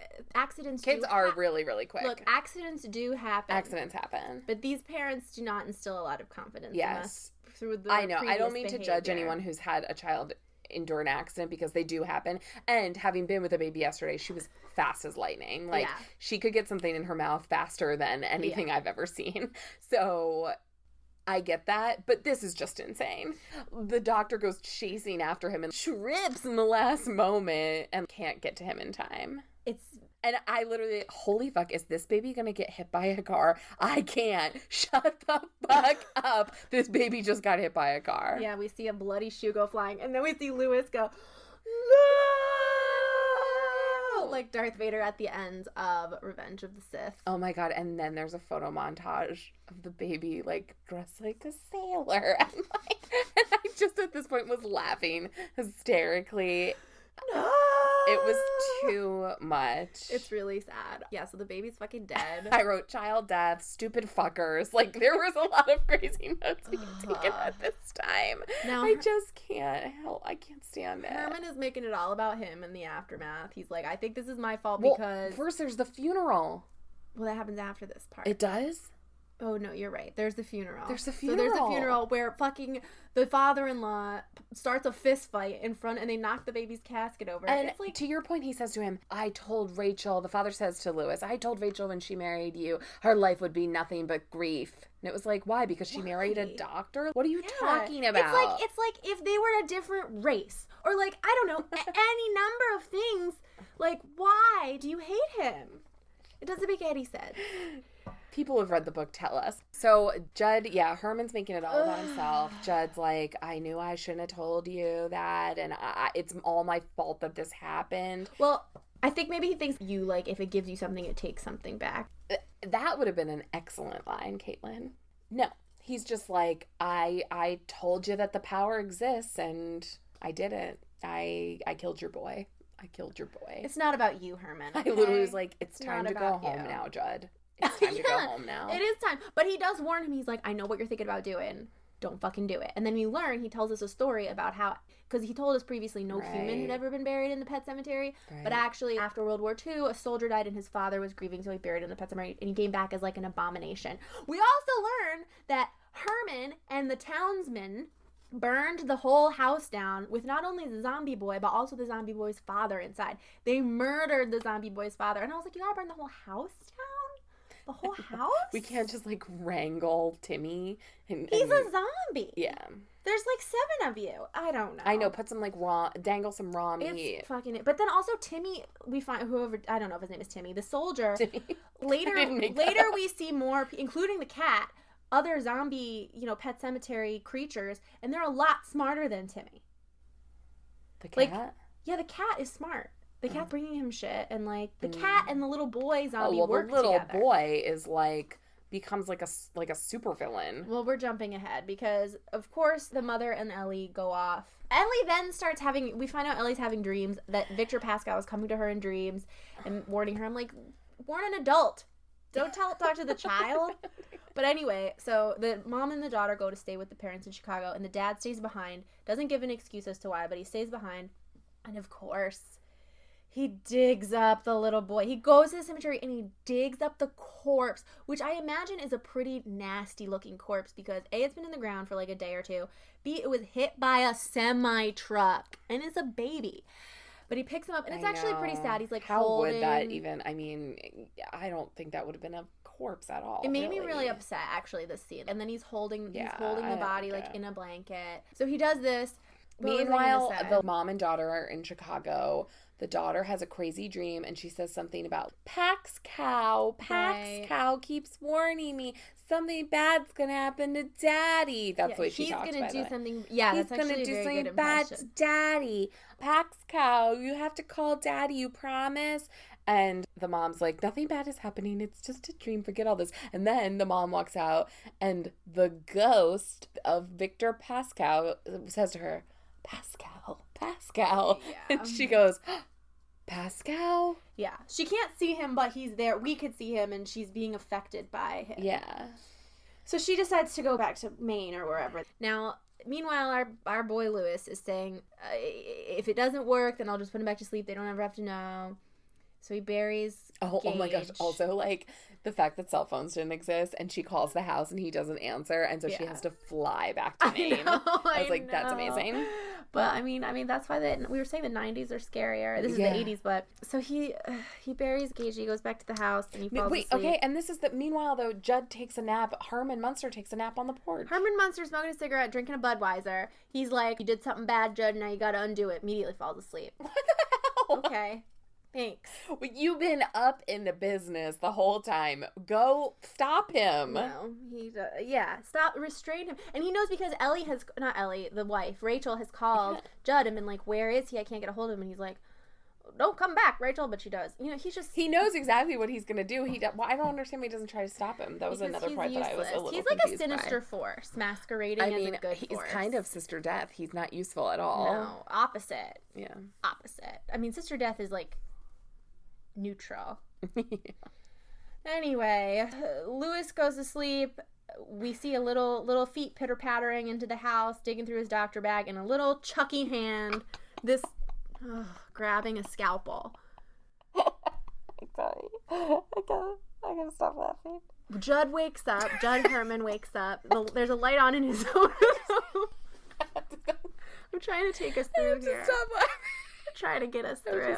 Kids are really, really quick. Look, accidents do happen. Accidents happen. But these parents do not instill a lot of confidence in us through the I know. I don't mean behavior. to judge anyone who's had a child endure an accident because they do happen. And having been with a baby yesterday, she was fast as lightning. Like, she could get something in her mouth faster than anything I've ever seen. So I get that, but this is just insane. The doctor goes chasing after him and trips in the last moment and can't get to him in time. And I literally, holy fuck, is this baby gonna get hit by a car? I can't. Shut the fuck up. This baby just got hit by a car. Yeah, we see a bloody shoe go flying, and then we see Lewis go, no! Like Darth Vader at the end of Revenge of the Sith. Oh my god, and then there's a photo montage of the baby, like, dressed like a sailor. And I just at this point was laughing hysterically. No! It was too much. It's really sad. Yeah, so the baby's fucking dead. I wrote child death, stupid fuckers. Like, there was a lot of crazy notes being taken at this time. Now, I just can't help. I can't stand it. Herman is making it all about him in the aftermath. He's like, I think this is my fault well, because... First, there's the funeral. Well, that happens after this part. It does? Oh, no, you're right. There's the funeral. There's a funeral. So there's a funeral where fucking the father-in-law starts a fist fight in front and they knock the baby's casket over. And it's like, to your point, he says to him, I told Rachel, the father says to Lewis, I told Rachel when she married you, her life would be nothing but grief. And it was like, why? Because she married a doctor? What are you talking about? It's like if they were a different race. Or like, I don't know, any number of things. Like, why do you hate him? It doesn't make any sense. People who have read the book tell us. So Judd, Herman's making it all about himself. Judd's like, I knew I shouldn't have told you that, and it's all my fault that this happened. Well, I think maybe he thinks you, like, if it gives you something, it takes something back. That would have been an excellent line, Kaitlin. No. He's just like, I told you that the power exists, and I didn't. I killed your boy. I killed your boy. It's not about you, Herman. Okay? I literally was like, it's time to go home now, Judd. It's time to go home now. It is time. But he does warn him. He's like, I know what you're thinking about doing. Don't fucking do it. And then we learn, he tells us a story about how, because he told us previously no human had ever been buried in the pet cemetery. Right. But actually, after World War II, a soldier died and his father was grieving, so he buried in the pet cemetery, and he came back as like an abomination. We also learn that Herman and the townsmen burned the whole house down with not only the zombie boy, but also the zombie boy's father inside. They murdered the zombie boy's father. And I was like, you gotta burn the whole house down? The whole house? We can't just like wrangle Timmy. He's a zombie. Yeah. There's like 7 of you. I don't know. I know. Put some like dangle some raw meat. It's fucking. But then also Timmy, we find whoever, I don't know if his name is Timmy, the soldier. Timmy. Later we see more, including the cat, other zombie, pet cemetery creatures, and they're a lot smarter than Timmy. The cat? Yeah, the cat is smart. The cat's bringing him shit, and like the cat and the little boy zombie work together. The little together. boy is like becomes like a super villain. Well, we're jumping ahead because of course the mother and Ellie go off. Ellie then starts having. We find out Ellie's having dreams that Victor Pascal is coming to her in dreams and warning her. I'm like, warn an adult. Don't talk to the child. But anyway, so the mom and the daughter go to stay with the parents in Chicago, and the dad stays behind. Doesn't give an excuse as to why, but he stays behind. And of course, he digs up the little boy. He goes to the cemetery and he digs up the corpse, which I imagine is a pretty nasty looking corpse because A, it's been in the ground for like a day or two. B, it was hit by a semi-truck and it's a baby. But he picks him up and it's actually pretty sad. He's like, how would that even, I mean, I don't think that would have been a corpse at all. It made me really upset actually, this scene. And then he's holding the body like in a blanket. So he does this. Meanwhile, the mom and daughter are in Chicago. The daughter has a crazy dream, and she says something about Pax Cow keeps warning me something bad's gonna happen to Daddy. That's what she talks about. He's gonna do something. Yeah, he's gonna do something bad to Daddy. Pax Cow, you have to call Daddy. You promise. And the mom's like, nothing bad is happening. It's just a dream. Forget all this. And then the mom walks out, and the ghost of Victor Pascal says to her, Pascal. Yeah. And she goes, Pascal? Yeah. She can't see him, but he's there. We could see him, and she's being affected by him. Yeah. So she decides to go back to Maine or wherever. Now, meanwhile, our boy Lewis is saying, if it doesn't work, then I'll just put him back to sleep. They don't ever have to know. So he buries Gage. Oh my gosh. Also, like, the fact that cell phones didn't exist and she calls the house and he doesn't answer, and so she has to fly back to Maine. I was like, that's amazing. But I mean that's why we were saying the 90s are scarier. This is the 80s, but so he buries Gage. He goes back to the house and he falls asleep. Okay, and this is meanwhile though, Judd takes a nap. Herman Munster takes a nap on the porch. Herman Munster smoking a cigarette, drinking a Budweiser. He's like, you did something bad, Judd, now you gotta undo it. Immediately falls asleep. What the hell? Okay. Thanks. Well, you've been up in the business the whole time. Go stop him. No, stop, restrain him. And he knows because the wife, Rachel, has called Judd and been like, where is he? I can't get a hold of him. And he's like, don't come back, Rachel. But she does. He knows exactly what he's going to do. I don't understand why he doesn't try to stop him. That was another part that I was a little confused by. He's like a sinister force masquerading as a good force. He's kind of Sister Death. He's not useful at all. No, opposite. Yeah. Opposite. I mean, Sister Death is like neutral. Anyway, Lewis goes to sleep. We see a little feet pitter-pattering into the house, digging through his doctor bag, and a little chucky hand, grabbing a scalpel. Sorry. I gotta stop laughing. Judd Herman wakes up. There's a light on in his own room. I'm trying to take us through here. Stop laughing. I'm trying to get us through.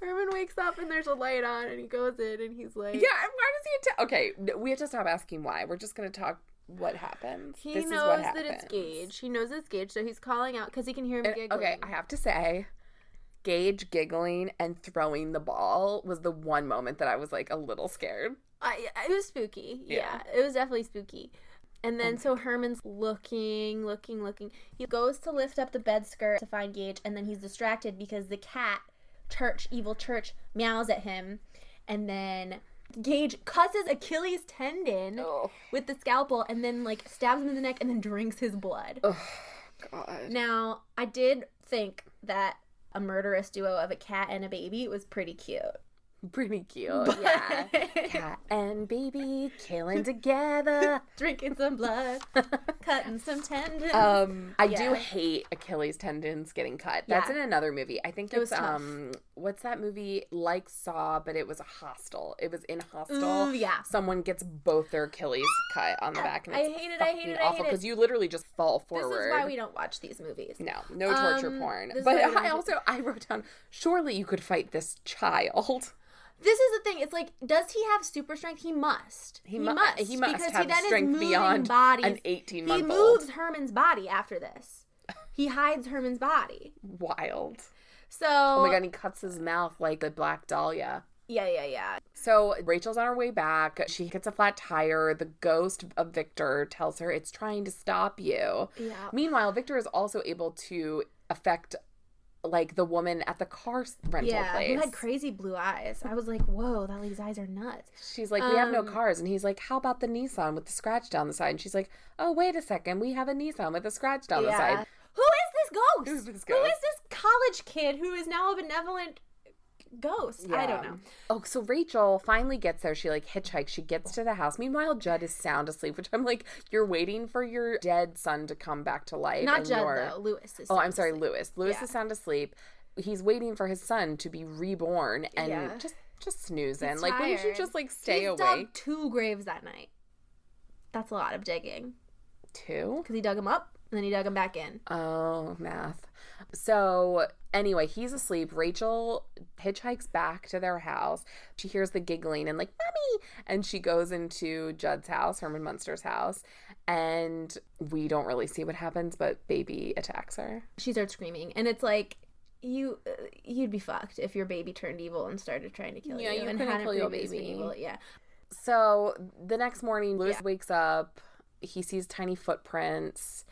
Herman wakes up and there's a light on and he goes in and he's like, yeah, why does he okay, we have to stop asking why. We're just going to talk what happens. He knows that it's Gage. He knows it's Gage, so he's calling out because he can hear him giggling. Okay, I have to say, Gage giggling and throwing the ball was the one moment that I was like a little scared. It was spooky. Yeah, it was definitely spooky. And then so Herman's looking. He goes to lift up the bed skirt to find Gage, and then he's distracted because the cat, Evil Church, meows at him. And then Gage cuts his Achilles tendon with the scalpel and then, like, stabs him in the neck and then drinks his blood. Oh, God. Now, I did think that a murderous duo of a cat and a baby was pretty cute. Pretty cute, yeah. Cat and baby killing together. Drinking some blood. Cutting some tendons. I do hate Achilles tendons getting cut. That's in another movie. I think it's what's that movie? Like Saw, but it was a Hostel. It was in Hostel. Ooh, yeah. Someone gets both their Achilles cut on the back, and it's I hate it. awful because you literally just fall forward. This is why we don't watch these movies. No torture porn. But I wrote down, surely you could fight this child. This is the thing. It's like, does he have super strength? He must. He must because have strength beyond an 18-month-old. He moves Herman's body after this. He hides Herman's body. Wild. So. Oh my God, he cuts his mouth like the Black Dahlia. Yeah. So Rachel's on her way back. She gets a flat tire. The ghost of Victor tells her it's trying to stop you. Yeah. Meanwhile, Victor is also able to affect, like, the woman at the car rental place. Who had crazy blue eyes. I was like, whoa, that lady's eyes are nuts. She's like, we have no cars. And he's like, how about the Nissan with the scratch down the side? And she's like, oh, wait a second. We have a Nissan with a scratch down the side. Who is this ghost? Who's this ghost? Who is this college kid who is now a benevolent ghost? Yeah. I don't know. Oh, so Rachel finally gets there. She, like, hitchhikes. She gets to the house. Meanwhile, Judd is sound asleep, which I'm like, you're waiting for your dead son to come back to life. Not Judd, though. Lewis is I'm sorry, Lewis. Lewis is sound asleep. He's waiting for his son to be reborn and just snoozing. He's like, tired. wouldn't you just, like, stay He's awake? dug 2 graves that night. That's a lot of digging. 2? Because he dug them up, and then he dug them back in. Oh, math. So, anyway, he's asleep. Rachel hitchhikes back to their house. She hears the giggling and, like, Mommy! And she goes into Judd's house, Herman Munster's house. And we don't really see what happens, but baby attacks her. She starts screaming. And it's like, you'd be fucked if your baby turned evil and started trying to kill you. Yeah, you and couldn't kill your previously baby. been evil. Yeah. So the next morning, Lewis wakes up. He sees tiny footprints.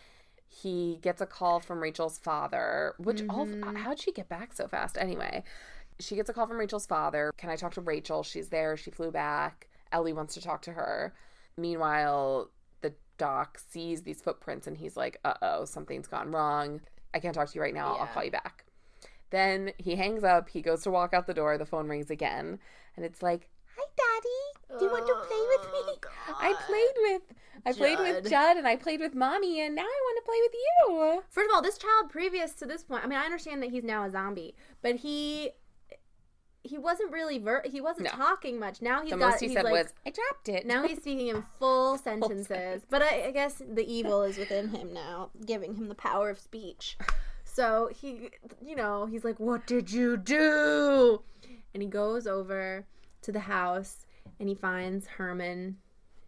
He gets a call from Rachel's father, which how'd she get back so fast? Anyway, she gets a call from Rachel's father. Can I talk to Rachel? She's there. She flew back. Ellie wants to talk to her. Meanwhile, the doc sees these footprints and he's like, uh-oh, something's gone wrong. I can't talk to you right now. I'll call you back. Then he hangs up. He goes to walk out the door. The phone rings again. And it's like, hi, Daddy. Do you want to play with me? God. I played with Judd and I played with Mommy and now I want to play with you. First of all, this child previous to this point, I mean, I understand that he's now a zombie, but he wasn't really talking much. Now he's the got. most he he's said like, was, I dropped it. Now he's speaking in full sentences. But I guess the evil is within him now, giving him the power of speech. So he's like, what did you do? And he goes over to the house and he finds Herman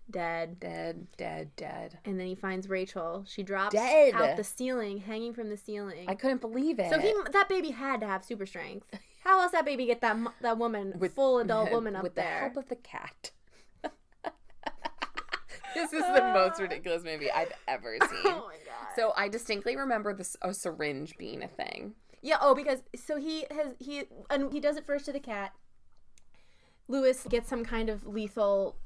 dead. And then he finds Rachel. She drops out the ceiling, hanging from the ceiling. I couldn't believe it. So that baby had to have super strength. How else that baby get that woman, full adult woman up with there? With the help of the cat. This is the most ridiculous movie I've ever seen. Oh my God. So I distinctly remember a syringe being a thing. Yeah, because so he does it first to the cat. Lewis gets some kind of lethal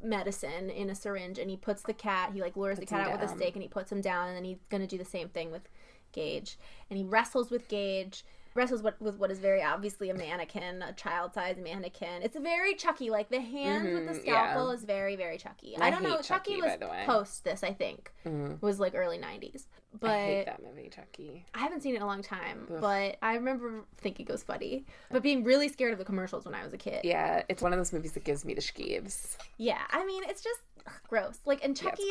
medicine in a syringe and he puts the cat, he like lures the cat out with a stake and he puts him down, and then he's going to do the same thing with Gage. And he wrestles with Gage. Wrestles with what is very obviously a mannequin, a child-sized mannequin. It's very Chucky. Like, the hand with the scalpel is very, very Chucky. I don't know. Chucky was post this, I think. Was like early 90s. But I hate that movie, Chucky. I haven't seen it in a long time, but I remember thinking it was funny. But being really scared of the commercials when I was a kid. Yeah, it's one of those movies that gives me the skeeves. Yeah, I mean, it's just gross. Like, and Chucky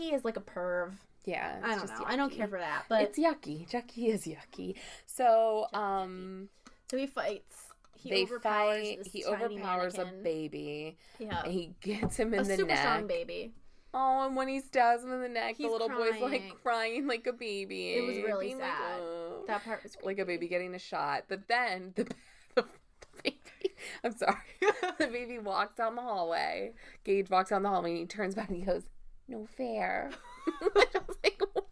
is like a perv. Yeah, I don't know. Yucky. I don't care for that, but it's yucky. Chucky is yucky. So, so he fights. He overpowers a baby. Yeah, and he gets him in the neck. A super strong baby. Oh, and when he stabs him in the neck, He's the little crying. boy's like crying like a baby. It was really sad. Like, oh. That part was creepy. Like a baby getting a shot. But then the baby, I'm sorry, the baby walks down the hallway. Gage walks down the hallway and he turns back and he goes, "No fair." I was like, what?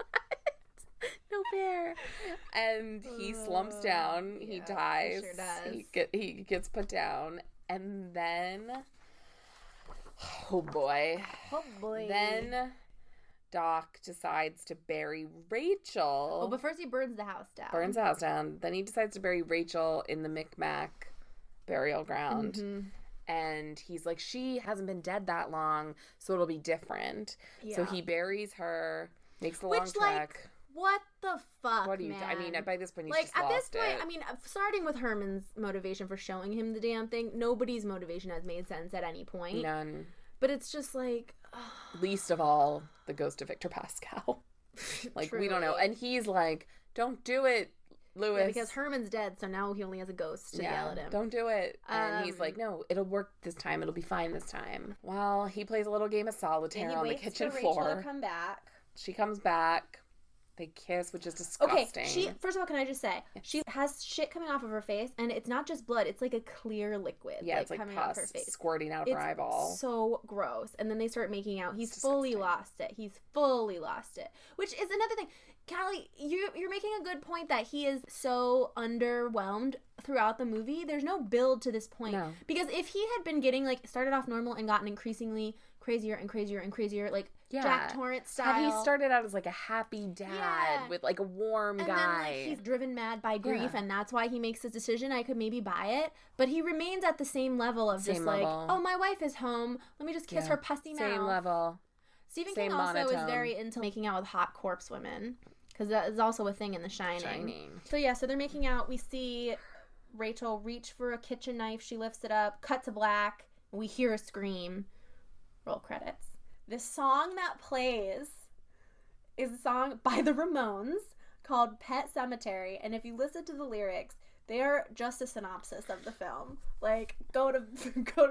No fair. And he slumps down. He dies. He sure does. He gets put down. And then, oh boy. Then Doc decides to bury Rachel. Oh, but first he burns the house down. Then he decides to bury Rachel in the Micmac burial ground. Mm-hmm. And he's like, she hasn't been dead that long, so it'll be different. Yeah. So he buries her, makes the long trek. What the fuck, What do you man? I mean, by this point, he's just lost it. I mean, starting with Herman's motivation for showing him the damn thing, nobody's motivation has made sense at any point. None. But it's just like... Least of all, the ghost of Victor Pascal. Like, truly. We don't know. And he's like, don't do it, Louis. Yeah, because Herman's dead, so now he only has a ghost to yell at him. Don't do it. And he's like, no, it'll work this time. It'll be fine this time. Well, he plays a little game of solitaire on the kitchen floor. Rachel to come back. She comes back. They kiss, which is disgusting. Okay, first of all, can I just say, she has shit coming off of her face, and it's not just blood, it's like a clear liquid. Yeah, it's like coming out of her face. Squirting out of her eyeball. So gross. And then they start making out. He's fully lost it. Which is another thing. Callie, you're making a good point that he is so underwhelmed throughout the movie. There's no build to this point. No. Because if he had been getting, like, started off normal and gotten increasingly crazier and crazier and crazier, like Jack Torrance style. Had he started out as like a happy dad with like a warm guy. And then like he's driven mad by grief and that's why he makes his decision, I could maybe buy it. But he remains at the same level of like, oh, my wife is home. Let me just kiss her pussy mouth. Same level. Stephen King also is very into making out with hot corpse women. Because that is also a thing in The Shining. So so they're making out. We see Rachel reach for a kitchen knife. She lifts it up, cut to black. And we hear a scream. Roll credits. The song that plays is a song by the Ramones called Pet Sematary. And if you listen to the lyrics, they are just a synopsis of the film. Like, go to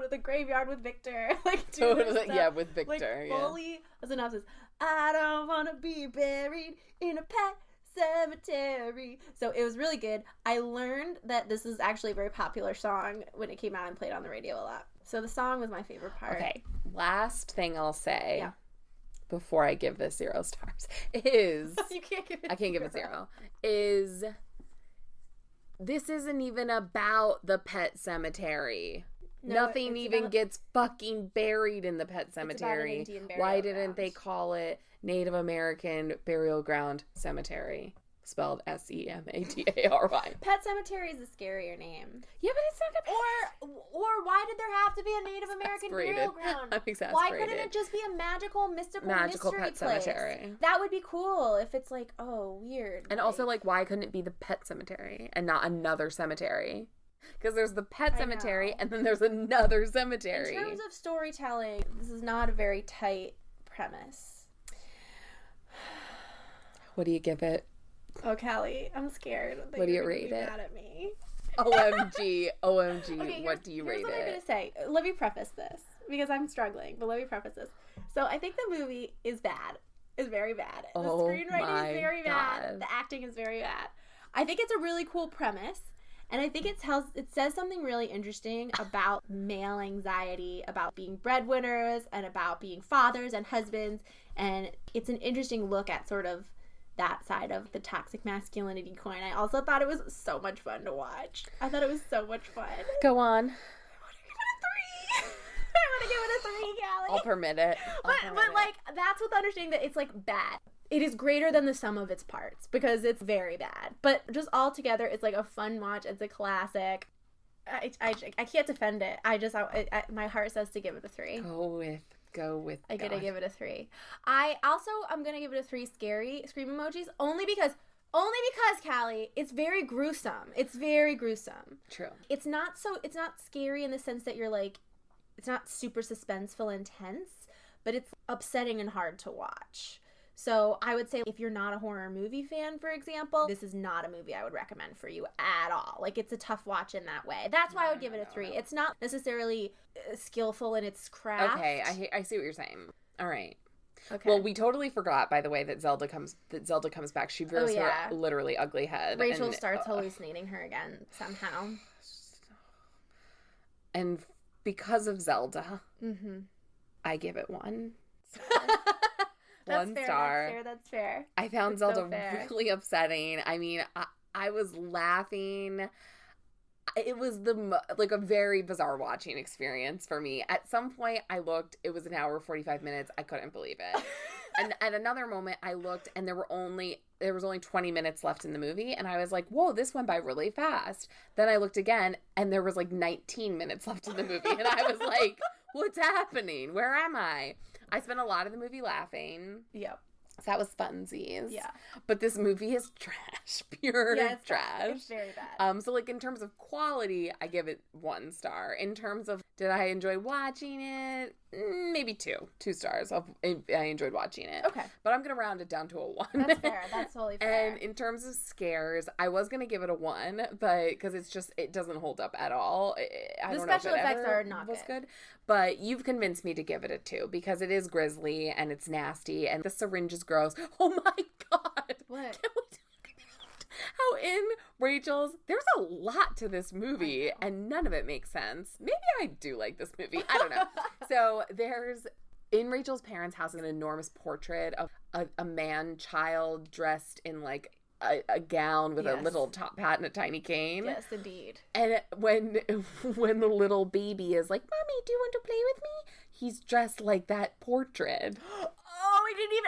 the graveyard with Victor. Like, with Victor. Like, fully a synopsis. I don't want to be buried in a pet cemetery. So it was really good. I learned that this is actually a very popular song when it came out and played on the radio a lot. So the song was my favorite part. Okay, last thing I'll say before I give this 0 stars is... You can't give it I can't give it 0. Is this isn't even about the pet cemetery. No, nothing even gets fucking buried in the pet cemetery. It's about an Indian burial Why didn't they call it Native American Burial Ground Cemetery? Spelled Sematary. Pet Cemetery is a scarier name. Yeah, but it's not or why did there have to be a Native American burial ground? I'm exasperated. Why couldn't it just be a magical mystery pet place? Cemetery? That would be cool if it's like, oh, weird. And also, like, why couldn't it be the pet cemetery and not another cemetery? Because there's the pet cemetery and then there's another cemetery. In terms of storytelling, this is not a very tight premise. What do you give it? Oh, Callie, I'm scared. What do you rate it? Mad at me. OMG. Okay, what do you rate it? Here's what I'm going to say. Let me preface this because I'm struggling, but let me preface this. So I think the movie is bad. It's very bad. The screenwriting is very bad. The acting is very bad. I think it's a really cool premise. And I think it says something really interesting about male anxiety, about being breadwinners, and about being fathers and husbands. And it's an interesting look at sort of that side of the toxic masculinity coin. I also thought it was so much fun to watch. I thought it was so much fun. Go on. I want to give it a 3, Callie. I'll permit it. But like, that's with understanding that it's like bad. It is greater than the sum of its parts because it's very bad. But just all together, it's like a fun watch. It's a classic. I can't defend it. My heart says to give it a 3. Go with. I gotta give it a 3. I'm gonna give it a 3 scary scream emojis only because Callie, it's very gruesome. It's very gruesome. True. It's not scary in the sense that you're like, it's not super suspenseful and tense, but it's upsetting and hard to watch. So I would say if you're not a horror movie fan, for example, this is not a movie I would recommend for you at all. Like, it's a tough watch in that way. That's why I would give it a 3. It's not necessarily skillful in its craft. Okay, I see what you're saying. All right. Okay. Well, we totally forgot, by the way, that Zelda comes back. She grows her literally ugly head. Rachel starts hallucinating her again somehow. And because of Zelda, I give it 1. That's 1 fair, star. That's fair. I found Zelda really upsetting. I mean, I was laughing It was like a very bizarre watching experience for me. At some point I looked, it was an hour 45 minutes. I couldn't believe it. And at another moment I looked and there was only 20 minutes left in the movie and I was like, whoa, this went by really fast. Then I looked again and there was like 19 minutes left in the movie and I was like, what's happening? Where am I? I spent a lot of the movie laughing. Yep. So that was funsies. Yeah. But this movie is trash. Pure trash. It's very bad. So like in terms of quality, I give it 1 star. In terms of did I enjoy watching it? Maybe 2 stars. I enjoyed watching it. Okay. But I'm going to round it down to a 1. That's fair. That's totally fair. And in terms of scares, I was going to give it a 1, but because it doesn't hold up at all. I don't know if special effects are not good. But you've convinced me to give it a 2 because it is grisly and it's nasty and the syringe is gross. Oh my God. What? Can we talk about how in Rachel's, there's a lot to this movie and none of it makes sense. Maybe I do like this movie. I don't know. So there's, in Rachel's parents' house, an enormous portrait of a man-child dressed in like a gown with a little top hat and a tiny cane. Yes, indeed. And when the little baby is like, Mommy, do you want to play with me? He's dressed like that portrait. Oh,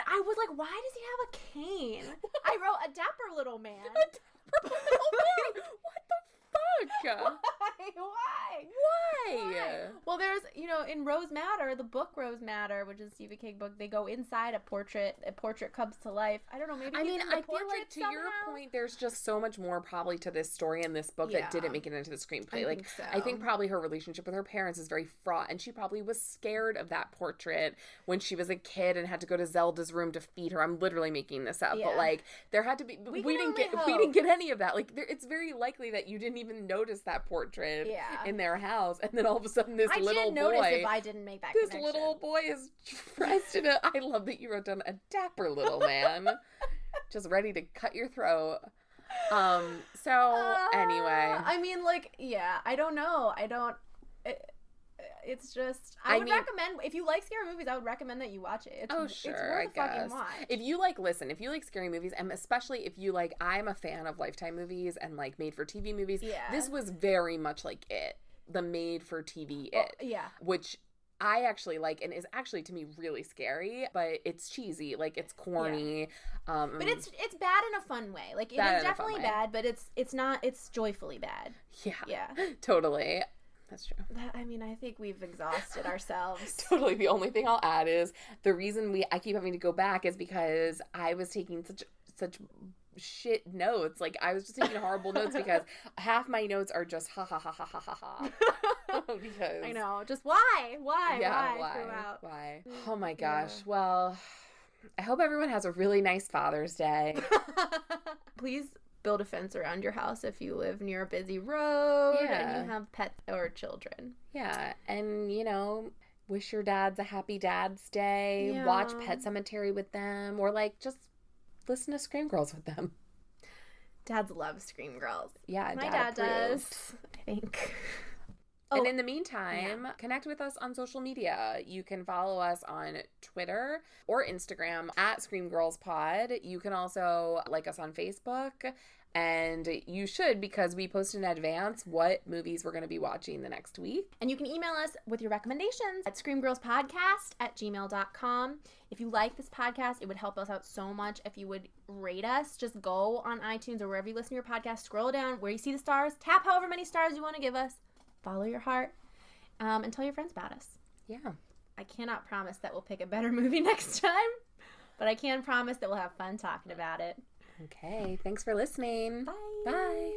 I was like, why does he have a cane? I wrote a dapper little man. A dapper little man? What the fuck? Why? Well, there's, in Rose Madder, the book Rose Madder, which is a Stephen King book, they go inside a portrait comes to life. I don't know, maybe I feel like to your point, there's just so much more probably to this story and this book that didn't make it into the screenplay. I think probably her relationship with her parents is very fraught, and she probably was scared of that portrait when she was a kid and had to go to Zelda's room to feed her. I'm literally making this up, but like there had to be. We didn't get any of that. Like it's very likely that you didn't even notice that portrait in their house, and then all of a sudden this little boy. Notice if I didn't make that this connection. little boy is dressed in I love that you wrote down a dapper little man, just ready to cut your throat. So anyway, I mean, I don't know. It's just I would recommend, if you like scary movies, I would recommend that you watch it. It's worth a fucking watch. If you like scary movies, and especially if you like, I'm a fan of Lifetime movies and like made for TV movies. Yeah. This was very much like It, the made for TV which I actually like and is actually to me really scary, but it's cheesy, like it's corny. But it's bad in a fun way. Like it is definitely bad, but it's joyfully bad. Yeah. Totally. That's true. I think we've exhausted ourselves. Totally. The only thing I'll add is the reason I keep having to go back is because I was taking such shit notes. Like I was just taking horrible notes because half my notes are just ha ha ha ha ha ha ha. Because I know. Just why? Yeah, why? Oh my gosh. Yeah. Well, I hope everyone has a really nice Father's Day. Please build a fence around your house if you live near a busy road and you have pets or children. Yeah, and wish your dads a happy Dad's Day. Yeah. Watch Pet Sematary with them, or like just listen to Scream Girls with them. Dads love Scream Girls. Yeah, my dad does. I think. And in the meantime, connect with us on social media. You can follow us on Twitter or Instagram at ScreamGirlsPod. You can also like us on Facebook. And you should, because we post in advance what movies we're going to be watching the next week. And you can email us with your recommendations at screamgirlspodcast@gmail.com. If you like this podcast, it would help us out so much if you would rate us. Just go on iTunes or wherever you listen to your podcast, scroll down where you see the stars, tap however many stars you want to give us, follow your heart, and tell your friends about us. Yeah. I cannot promise that we'll pick a better movie next time, but I can promise that we'll have fun talking about it. Okay, thanks for listening. Bye. Bye.